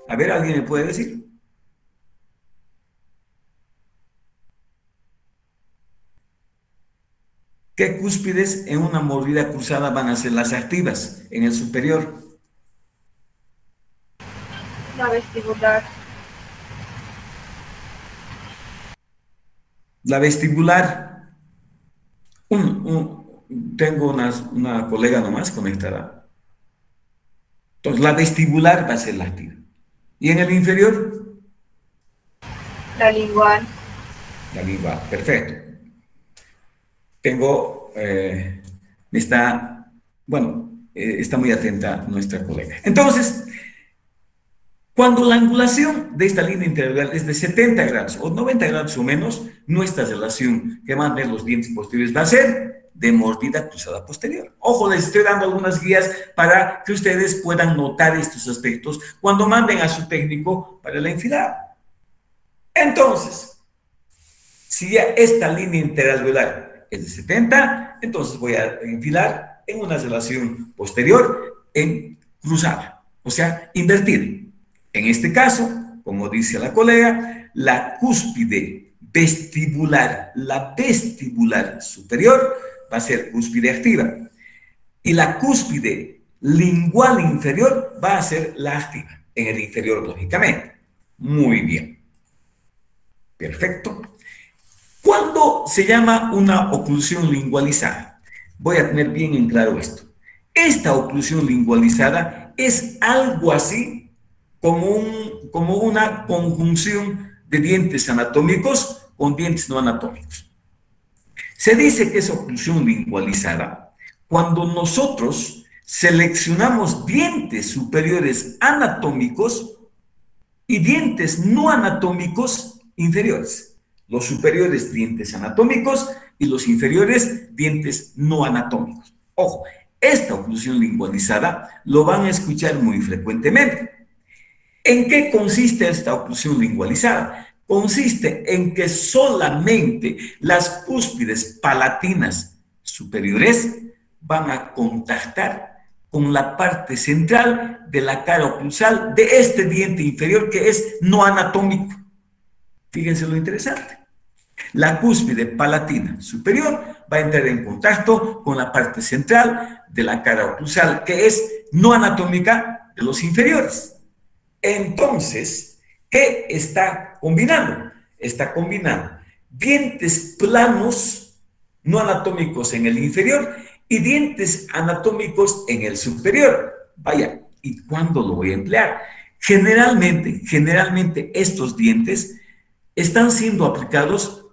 A ver, ¿alguien me puede decir? ¿Qué cúspides en una mordida cruzada van a ser las activas en el superior? La vestibular. La vestibular. Tengo una colega nomás conectada. Entonces, la vestibular va a ser la activa. ¿Y en el inferior? La lingual. La lingual, perfecto. Tengo, está muy atenta nuestra colega. Entonces, cuando la angulación de esta línea interalveolar es de 70 grados o 90 grados o menos, nuestra relación que van a ver los dientes posteriores va a ser de mordida cruzada posterior. Ojo, les estoy dando algunas guías para que ustedes puedan notar estos aspectos cuando manden a su técnico para la enfilada. Entonces, si ya esta línea interalveolar es de 70, entonces voy a enfilar en una relación posterior en cruzada, o sea, invertida. En este caso, como dice la colega, la cúspide vestibular, la vestibular superior va a ser cúspide activa y la cúspide lingual inferior va a ser la activa, en el inferior lógicamente. Muy bien. Perfecto. ¿Cuándo se llama una oclusión lingualizada? Voy a tener bien en claro esto. Esta oclusión lingualizada es algo así como una conjunción de dientes anatómicos con dientes no anatómicos. Se dice que es oclusión lingualizada cuando nosotros seleccionamos dientes superiores anatómicos y dientes no anatómicos inferiores. Los superiores dientes anatómicos y los inferiores dientes no anatómicos. Ojo, esta oclusión lingualizada lo van a escuchar muy frecuentemente. ¿En qué consiste esta oclusión lingualizada? Consiste en que solamente las cúspides palatinas superiores van a contactar con la parte central de la cara oclusal de este diente inferior que es no anatómico. Fíjense lo interesante. La cúspide palatina superior va a entrar en contacto con la parte central de la cara oclusal que es no anatómica de los inferiores. Entonces, ¿qué está combinando? Está combinando dientes planos no anatómicos en el inferior y dientes anatómicos en el superior. Vaya, ¿y cuándo lo voy a emplear? Generalmente estos dientes están siendo aplicados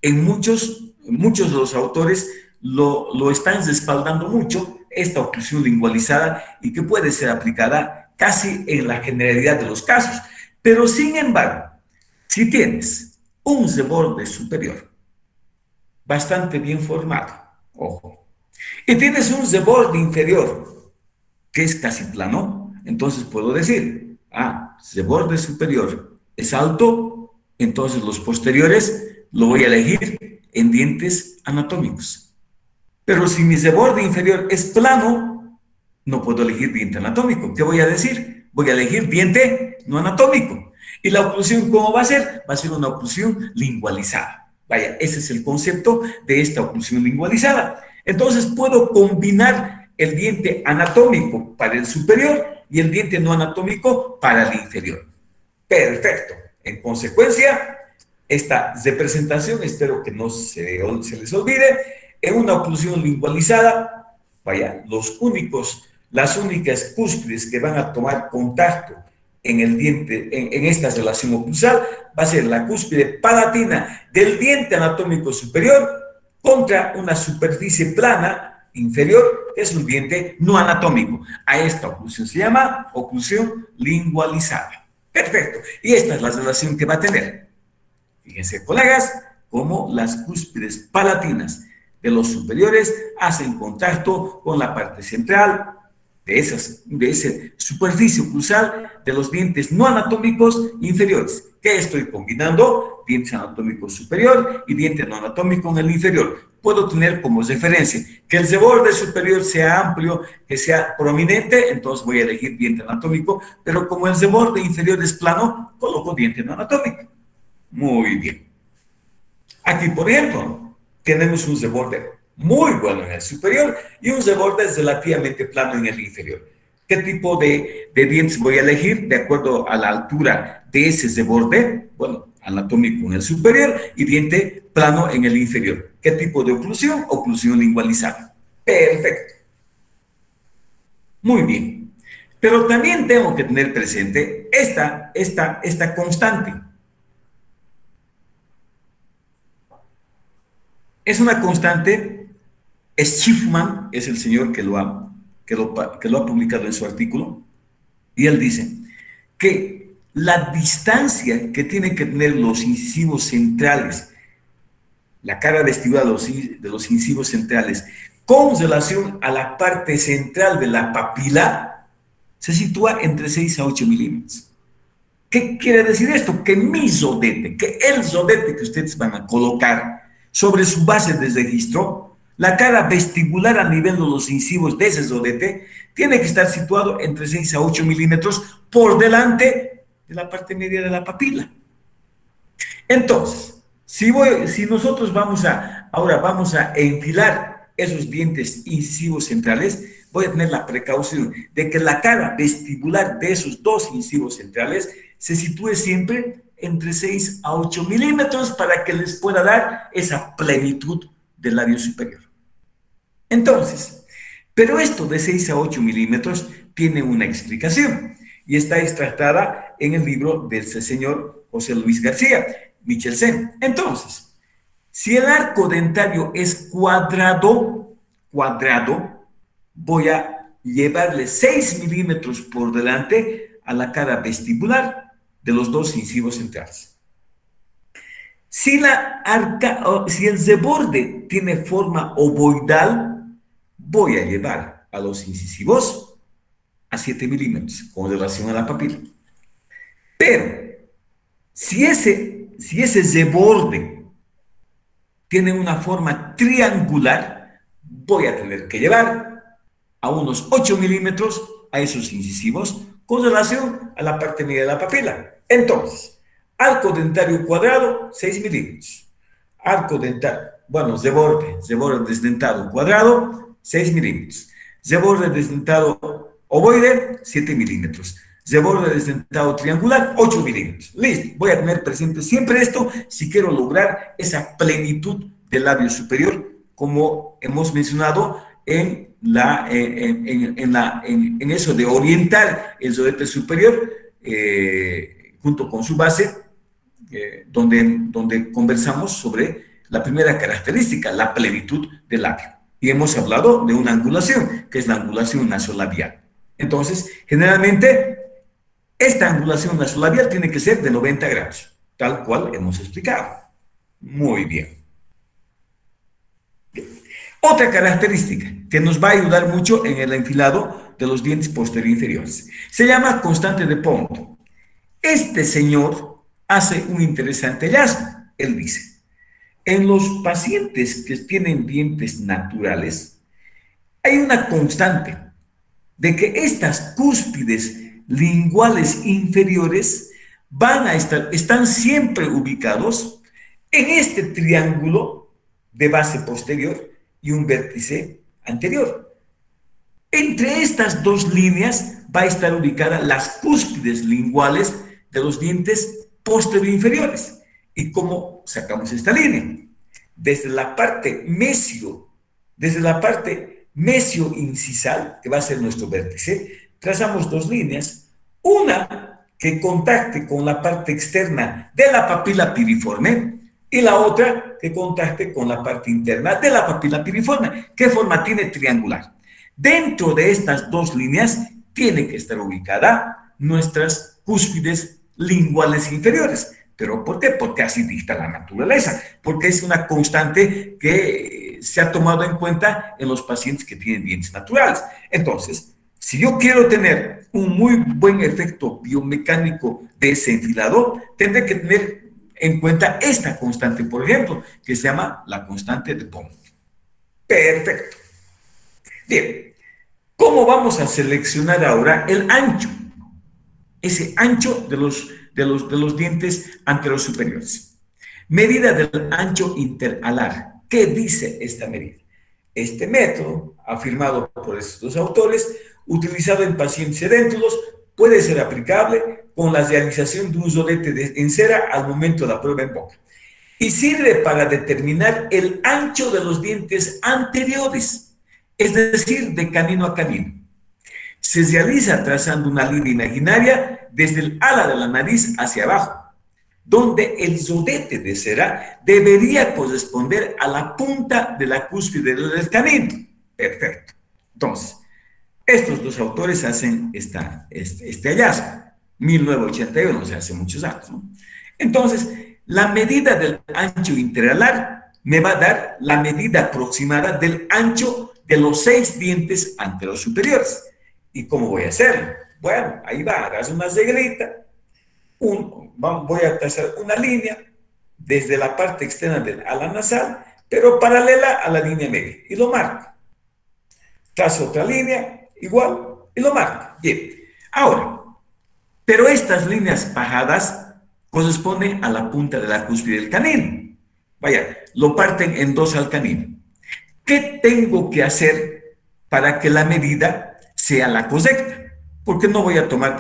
en muchos de los autores lo están respaldando mucho, esta oclusión lingualizada y que puede ser aplicada casi en la generalidad de los casos. Pero sin embargo, si tienes un reborde superior bastante bien formado, ojo, y tienes un reborde inferior que es casi plano, entonces puedo decir, reborde superior es alto, entonces los posteriores lo voy a elegir en dientes anatómicos. Pero si mi reborde inferior es plano, no puedo elegir diente anatómico. ¿Qué voy a decir? Voy a elegir diente no anatómico. ¿Y la oclusión cómo va a ser? Va a ser una oclusión lingualizada. Vaya, ese es el concepto de esta oclusión lingualizada. Entonces puedo combinar el diente anatómico para el superior y el diente no anatómico para el inferior. Perfecto. En consecuencia, esta representación, espero que no se les olvide, en una oclusión lingualizada, vaya, las únicas cúspides que van a tomar contacto en el diente, en esta relación oclusal, va a ser la cúspide palatina del diente anatómico superior contra una superficie plana inferior, que es un diente no anatómico. A esta oclusión se llama oclusión lingualizada. Perfecto. Y esta es la relación que va a tener. Fíjense, colegas, cómo las cúspides palatinas de los superiores hacen contacto con la parte central de esa superficie oclusal de los dientes no anatómicos inferiores. ¿Qué estoy combinando? Diente anatómico superior y diente no anatómico en el inferior. Puedo tener como referencia que el reborde superior sea amplio, que sea prominente, entonces voy a elegir diente anatómico, pero como el reborde inferior es plano, coloco diente no anatómico. Muy bien. Aquí, por ejemplo, tenemos un reborde muy bueno en el superior y un reborde relativamente plano en el inferior. ¿Qué tipo de dientes voy a elegir? De acuerdo a la altura de ese reborde, bueno, anatómico en el superior y diente plano en el inferior. ¿Qué tipo de oclusión? Oclusión lingualizada. Perfecto. Muy bien. Pero también tengo que tener presente esta constante. Es una constante. Schiffman es el señor que lo ha publicado en su artículo, y él dice que la distancia que tienen que tener los incisivos centrales, la cara vestibular de los incisivos centrales, con relación a la parte central de la papila, se sitúa entre 6 a 8 milímetros. ¿Qué quiere decir esto? Que mi zodete, que el zodete que ustedes van a colocar sobre su base de registro, la cara vestibular a nivel de los incisivos de ese zodete, tiene que estar situado entre 6 a 8 milímetros por delante de la parte media de la papila. Entonces, si nosotros ahora vamos a enfilar esos dientes incisivos centrales, voy a tener la precaución de que la cara vestibular de esos dos incisivos centrales se sitúe siempre entre 6 a 8 milímetros para que les pueda dar esa plenitud del labio superior. Entonces, pero esto de 6 a 8 milímetros tiene una explicación y está extractada en el libro del señor José Luis García, Michelsen. Entonces, si el arco dentario es cuadrado, voy a llevarle 6 milímetros por delante a la cara vestibular de los dos incisivos centrales. Si el reborde tiene forma ovoidal, voy a llevar a los incisivos a 7 milímetros con relación a la papila. Pero si ese reborde tiene una forma triangular, voy a tener que llevar a unos 8 milímetros a esos incisivos con relación a la parte media de la papila. Entonces, arco dentario cuadrado, 6 milímetros. Arco dentario, reborde desdentado cuadrado, 6 milímetros. Reborde desdentado ovoide, 7 milímetros. Reborde desdentado triangular, 8 milímetros. Listo. Voy a tener presente siempre esto si quiero lograr esa plenitud del labio superior, como hemos mencionado en eso de orientar el zodete superior junto con su base, donde conversamos sobre la primera característica, la plenitud del labio. Y hemos hablado de una angulación, que es la angulación nasolabial. Entonces, generalmente, esta angulación nasolabial tiene que ser de 90 grados, tal cual hemos explicado. Muy bien. Otra característica que nos va a ayudar mucho en el enfilado de los dientes posterior inferiores se llama constante de Pont. Este señor hace un interesante hallazgo. Él dice, en los pacientes que tienen dientes naturales, hay una constante de que estas cúspides linguales inferiores están siempre ubicados en este triángulo de base posterior y un vértice anterior. Entre estas dos líneas va a estar ubicada las cúspides linguales de los dientes posterior inferiores. ¿Y cómo sacamos esta línea? Desde la parte mesio-incisal, que va a ser nuestro vértice, trazamos dos líneas, una que contacte con la parte externa de la papila piriforme y la otra que contacte con la parte interna de la papila piriforme. ¿Qué forma tiene? Triangular. Dentro de estas dos líneas tiene que estar ubicada nuestras cúspides linguales inferiores. ¿Pero por qué? Porque así dicta la naturaleza, porque es una constante que se ha tomado en cuenta en los pacientes que tienen dientes naturales. Entonces, si yo quiero tener un muy buen efecto biomecánico de ese enfilado, tendré que tener en cuenta esta constante, por ejemplo, que se llama la constante de Pont. Perfecto. Bien, ¿cómo vamos a seleccionar ahora el ancho? Ese ancho de los dientes anterosuperiores. Medida del ancho interalar. ¿Qué dice esta medida? Este método, afirmado por estos dos autores, utilizado en pacientes edéntulos, puede ser aplicable con la realización de un rodete en cera al momento de la prueba en boca. Y sirve para determinar el ancho de los dientes anteriores, es decir, de canino a canino. se realiza trazando una línea imaginaria desde el ala de la nariz hacia abajo, donde el rodete de cera debería corresponder a la punta de la cúspide del canino. Perfecto. Entonces, estos dos autores hacen este hallazgo, 1981, o sea, hace muchos años, ¿no? Entonces, la medida del ancho interalar me va a dar la medida aproximada del ancho de los 6 dientes anteros superiores. ¿Y cómo voy a hacerlo? Bueno, ahí va, hagas una reglita, voy a trazar una línea desde la parte externa del ala nasal, pero paralela a la línea media, y lo marco. Trazo otra línea, igual, y lo marco. Bien, ahora, pero estas líneas bajadas corresponden a la punta de la cúspide del canino. Vaya, lo parten en dos al canino. ¿Qué tengo que hacer para que la medida sea la correcta? Porque no voy a tomar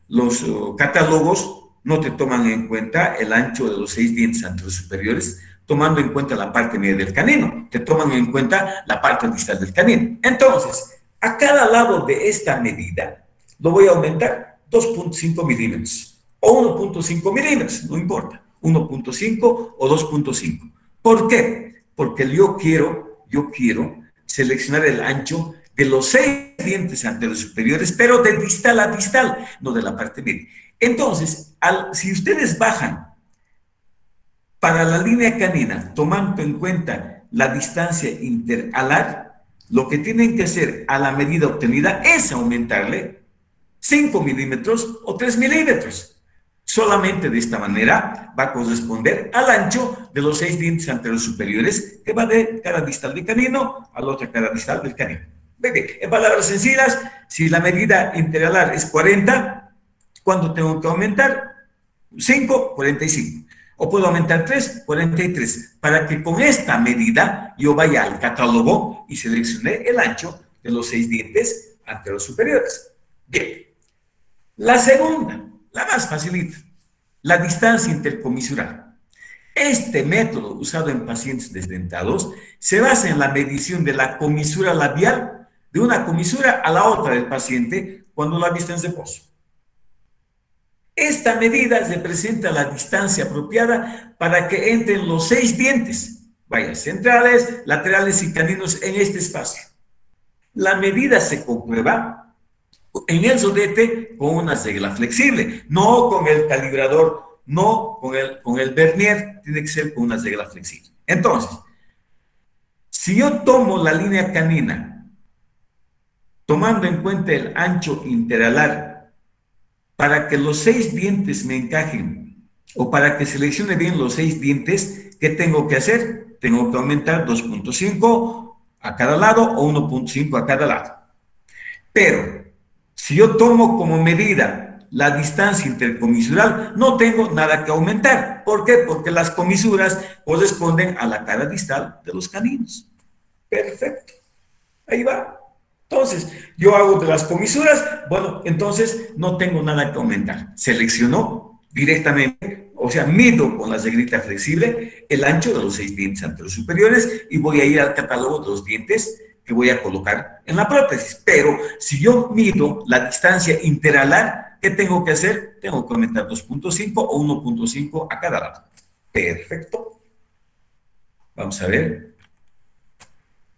los catálogos, no te toman en cuenta el ancho de los 6 dientes anteros superiores, tomando en cuenta la parte media del canino, te toman en cuenta la parte distal del canino. Entonces, a cada lado de esta medida, lo voy a aumentar 2.5 milímetros, o 1.5 milímetros, no importa, 1.5 o 2.5. ¿Por qué? Porque yo quiero seleccionar el ancho de los 6 dientes anteros superiores, pero de distal a distal, no de la parte media. Entonces, si ustedes bajan para la línea canina, tomando en cuenta la distancia interalar, lo que tienen que hacer a la medida obtenida es aumentarle 5 milímetros o 3 milímetros. Solamente de esta manera va a corresponder al ancho de los 6 dientes anteros superiores, que va de cara distal del canino a la otra cara distal del canino. En palabras sencillas, si la medida interalar es 40, ¿cuánto tengo que aumentar? 5, 45. O puedo aumentar 3, 43, para que con esta medida yo vaya al catálogo y seleccione el ancho de los 6 dientes anteros superiores. Bien. La segunda, la más facilita, la distancia intercomisural. Este método usado en pacientes desdentados se basa en la medición de la comisura labial de una comisura a la otra del paciente cuando la vista en reposo. Esta medida representa la distancia apropiada para que entren los 6 dientes, vaya, centrales, laterales y caninos en este espacio. La medida se comprueba en el rodete con una regla flexible, no con el calibrador, no con el vernier, tiene que ser con una regla flexible. Entonces, si yo tomo la línea canina, tomando en cuenta el ancho interalar, para que los 6 dientes me encajen, o para que seleccione bien los 6 dientes, ¿qué tengo que hacer? Tengo que aumentar 2.5 a cada lado o 1.5 a cada lado. Pero, si yo tomo como medida la distancia intercomisural, no tengo nada que aumentar. ¿Por qué? Porque las comisuras corresponden a la cara distal de los caninos. Perfecto. Ahí va. Entonces, yo hago de las comisuras, bueno, entonces no tengo nada que aumentar. Selecciono directamente, o sea, mido con la reglita flexible el ancho de los 6 dientes anteros superiores y voy a ir al catálogo de los dientes que voy a colocar en la prótesis. Pero si yo mido la distancia interalar, ¿qué tengo que hacer? Tengo que aumentar 2.5 o 1.5 a cada lado. Perfecto. Vamos a ver.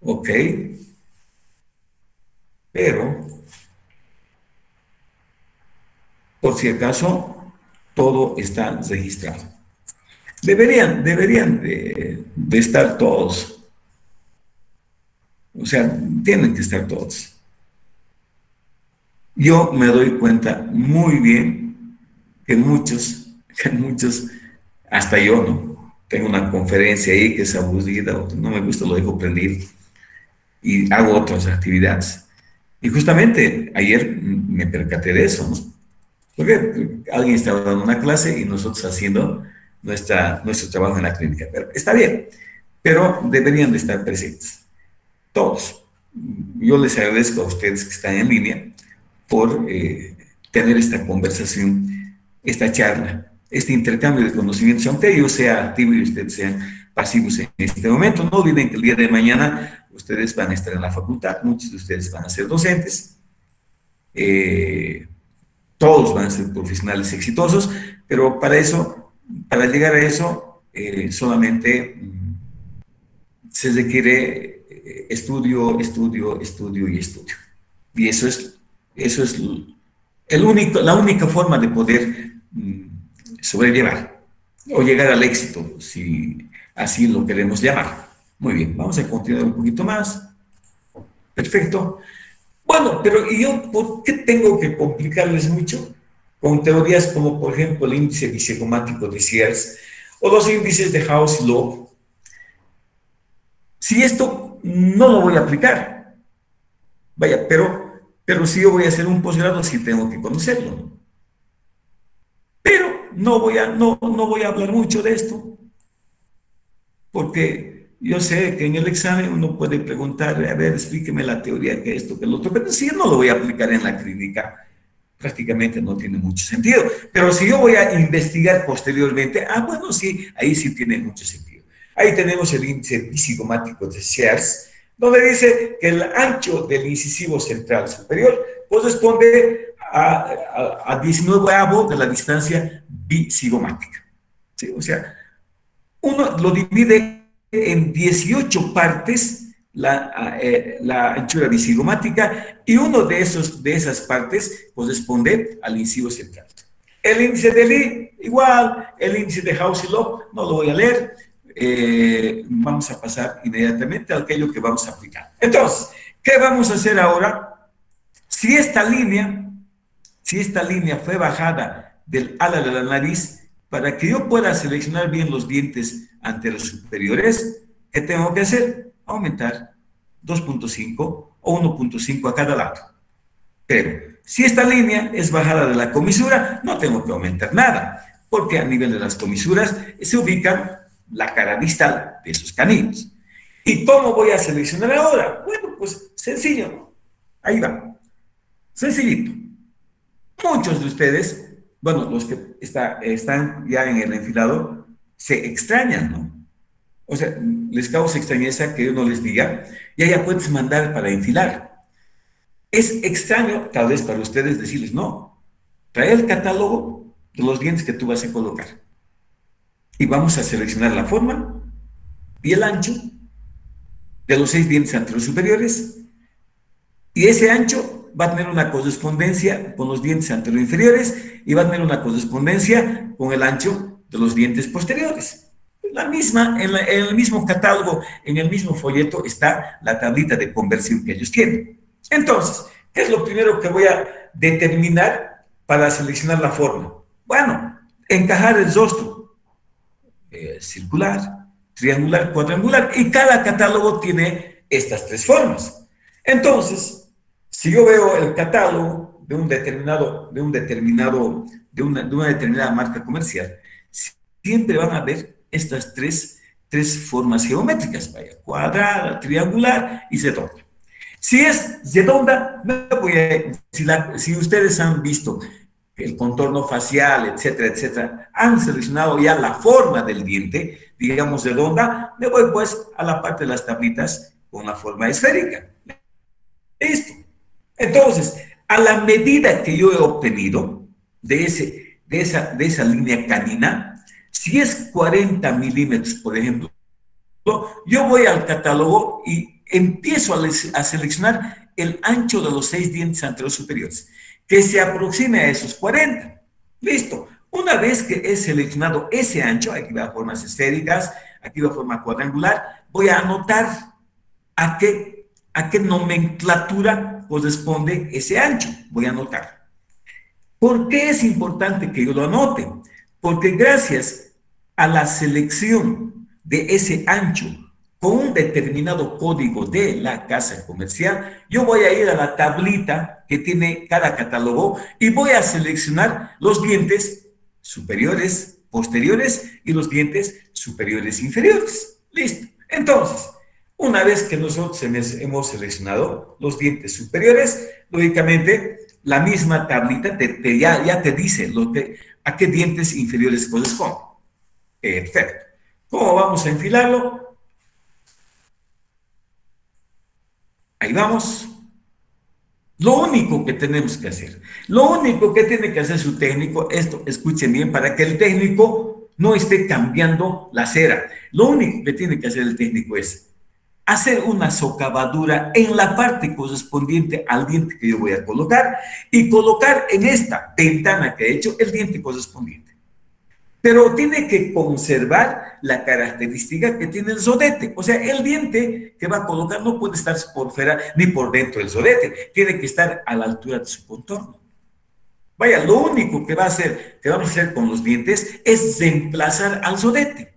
Ok. Pero, por si acaso, todo está registrado. Deberían de estar todos. O sea, tienen que estar todos. Yo me doy cuenta muy bien que muchos, hasta yo, ¿no? Tengo una conferencia ahí que es aburrida, no me gusta, lo dejo prendido y hago otras actividades. Y justamente ayer me percaté de eso, ¿no? Porque alguien estaba dando una clase y nosotros haciendo nuestro trabajo en la clínica. Pero está bien, pero deberían de estar presentes. Todos. Yo les agradezco a ustedes que están en línea por tener esta conversación, esta charla, este intercambio de conocimientos, aunque yo sea activo y ustedes sean pasivos en este momento. No olviden que el día de mañana ustedes van a estar en la facultad, muchos de ustedes van a ser docentes, todos van a ser profesionales exitosos, pero para eso, para llegar a eso, solamente se requiere estudio, estudio, estudio y estudio. Y eso es la única forma de poder sobrellevar o llegar al éxito, si así lo queremos llamar. Muy bien, vamos a continuar un poquito más. Perfecto. Bueno, pero ¿y yo por qué tengo que complicarles mucho con teorías como, por ejemplo, el índice bisigomático de Sears o los índices de House y Law? Si esto no lo voy a aplicar, vaya, pero si yo voy a hacer un posgrado, sí tengo que conocerlo, ¿no? Pero no voy a hablar mucho de esto, porque yo sé que en el examen uno puede preguntar, a ver, explíqueme la teoría, que esto, que lo otro, pero si yo no lo voy a aplicar en la clínica, prácticamente no tiene mucho sentido. Pero si yo voy a investigar posteriormente, bueno, sí, ahí sí tiene mucho sentido. Ahí tenemos el índice bisigomático de Sears, donde dice que el ancho del incisivo central superior corresponde a 19avo de la distancia bisigomática. ¿Sí? O sea, uno lo divide en 18 partes la anchura bisigomática y uno de esas partes corresponde al incisivo central. El índice de Lee, igual, el índice de House y Law, no lo voy a leer. Vamos a pasar inmediatamente a aquello que vamos a aplicar. Entonces, ¿qué vamos a hacer ahora? Si esta línea fue bajada del ala de la nariz, para que yo pueda seleccionar bien los dientes anteros superiores, ¿qué tengo que hacer? Aumentar 2.5 o 1.5 a cada lado. Pero si esta línea es bajada de la comisura, no tengo que aumentar nada, porque a nivel de las comisuras se ubican la cara distal de esos caninos. ¿Y cómo voy a seleccionar ahora? Bueno, pues sencillo, ¿no? Ahí va. Sencillito. Muchos de ustedes, bueno, los que están ya en el enfilado, se extrañan, ¿no? O sea, les causa extrañeza que yo no les diga, ya puedes mandar para enfilar. Es extraño, tal vez para ustedes, decirles, no, trae el catálogo de los dientes que tú vas a colocar. Y vamos a seleccionar la forma y el ancho de los 6 dientes anteriores superiores. Y ese ancho va a tener una correspondencia con los dientes anteriores inferiores y va a tener una correspondencia con el ancho de los dientes posteriores. La misma, en el mismo catálogo, en el mismo folleto está la tablita de conversión que ellos tienen. Entonces, ¿qué es lo primero que voy a determinar para seleccionar la forma? Bueno, encajar el rostro. Circular, triangular, cuadrangular, y cada catálogo tiene estas 3 formas. Entonces, si yo veo el catálogo de una determinada marca comercial, siempre van a ver estas tres formas geométricas, vaya, cuadrada, triangular y redonda. Si es redonda, si ustedes han visto el contorno facial, etcétera, etcétera, han seleccionado ya la forma del diente, digamos redonda, me voy pues a la parte de las tablitas con la forma esférica. Listo. Entonces, a la medida que yo he obtenido de esa línea canina, si es 40 milímetros, por ejemplo, yo voy al catálogo y empiezo a seleccionar el ancho de los 6 dientes anteriores superiores, que se aproxime a esos 40. Listo. Una vez que he seleccionado ese ancho, aquí va formas esféricas, aquí va forma cuadrangular, voy a anotar a qué nomenclatura corresponde ese ancho. Voy a anotar. ¿Por qué es importante que yo lo anote? Porque gracias a la selección de ese ancho con un determinado código de la casa comercial, yo voy a ir a la tablita que tiene cada catálogo y voy a seleccionar los dientes superiores, posteriores y los dientes superiores inferiores. Listo. Entonces, una vez que nosotros hemos seleccionado los dientes superiores, lógicamente la misma tablita ya te dice a qué dientes inferiores corresponde. Perfecto. ¿Cómo vamos a enfilarlo? Ahí vamos. Lo único que tenemos que hacer, lo único que tiene que hacer su técnico, esto escuchen bien, para que el técnico no esté cambiando la cera. Lo único que tiene que hacer el técnico es hacer una socavadura en la parte correspondiente al diente que yo voy a colocar y colocar en esta ventana que he hecho el diente correspondiente. Pero tiene que conservar la característica que tiene el sodete. O sea, el diente que va a colocar no puede estar por fuera ni por dentro del sodete. Tiene que estar a la altura de su contorno. Vaya, lo único que vamos a hacer con los dientes es reemplazar al sodete.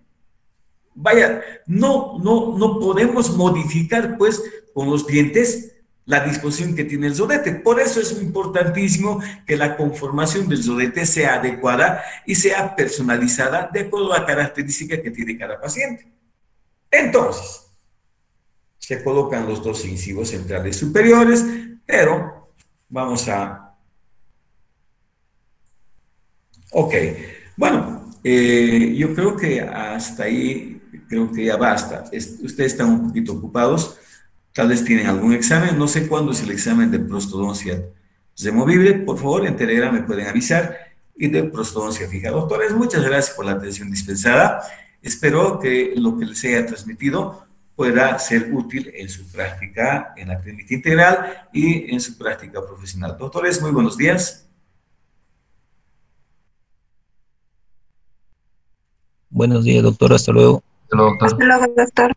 Vaya, no podemos modificar, pues, con los dientes la disposición que tiene el sodete. Por eso es importantísimo que la conformación del sodete sea adecuada y sea personalizada de acuerdo a la característica que tiene cada paciente. Entonces, se colocan los dos incisivos centrales superiores, pero vamos a... Ok, bueno, yo creo que hasta ahí, creo que ya basta. Ustedes están un poquito ocupados. Tal vez tienen algún examen, no sé cuándo es el examen de prostodoncia removible. Por favor, en Telegram me pueden avisar, y de prostodoncia fija. Doctores, muchas gracias por la atención dispensada. Espero que lo que les haya transmitido pueda ser útil en su práctica en la clínica integral y en su práctica profesional. Doctores, muy buenos días. Buenos días, doctor. Hasta luego. Doctor. Hasta luego, doctor.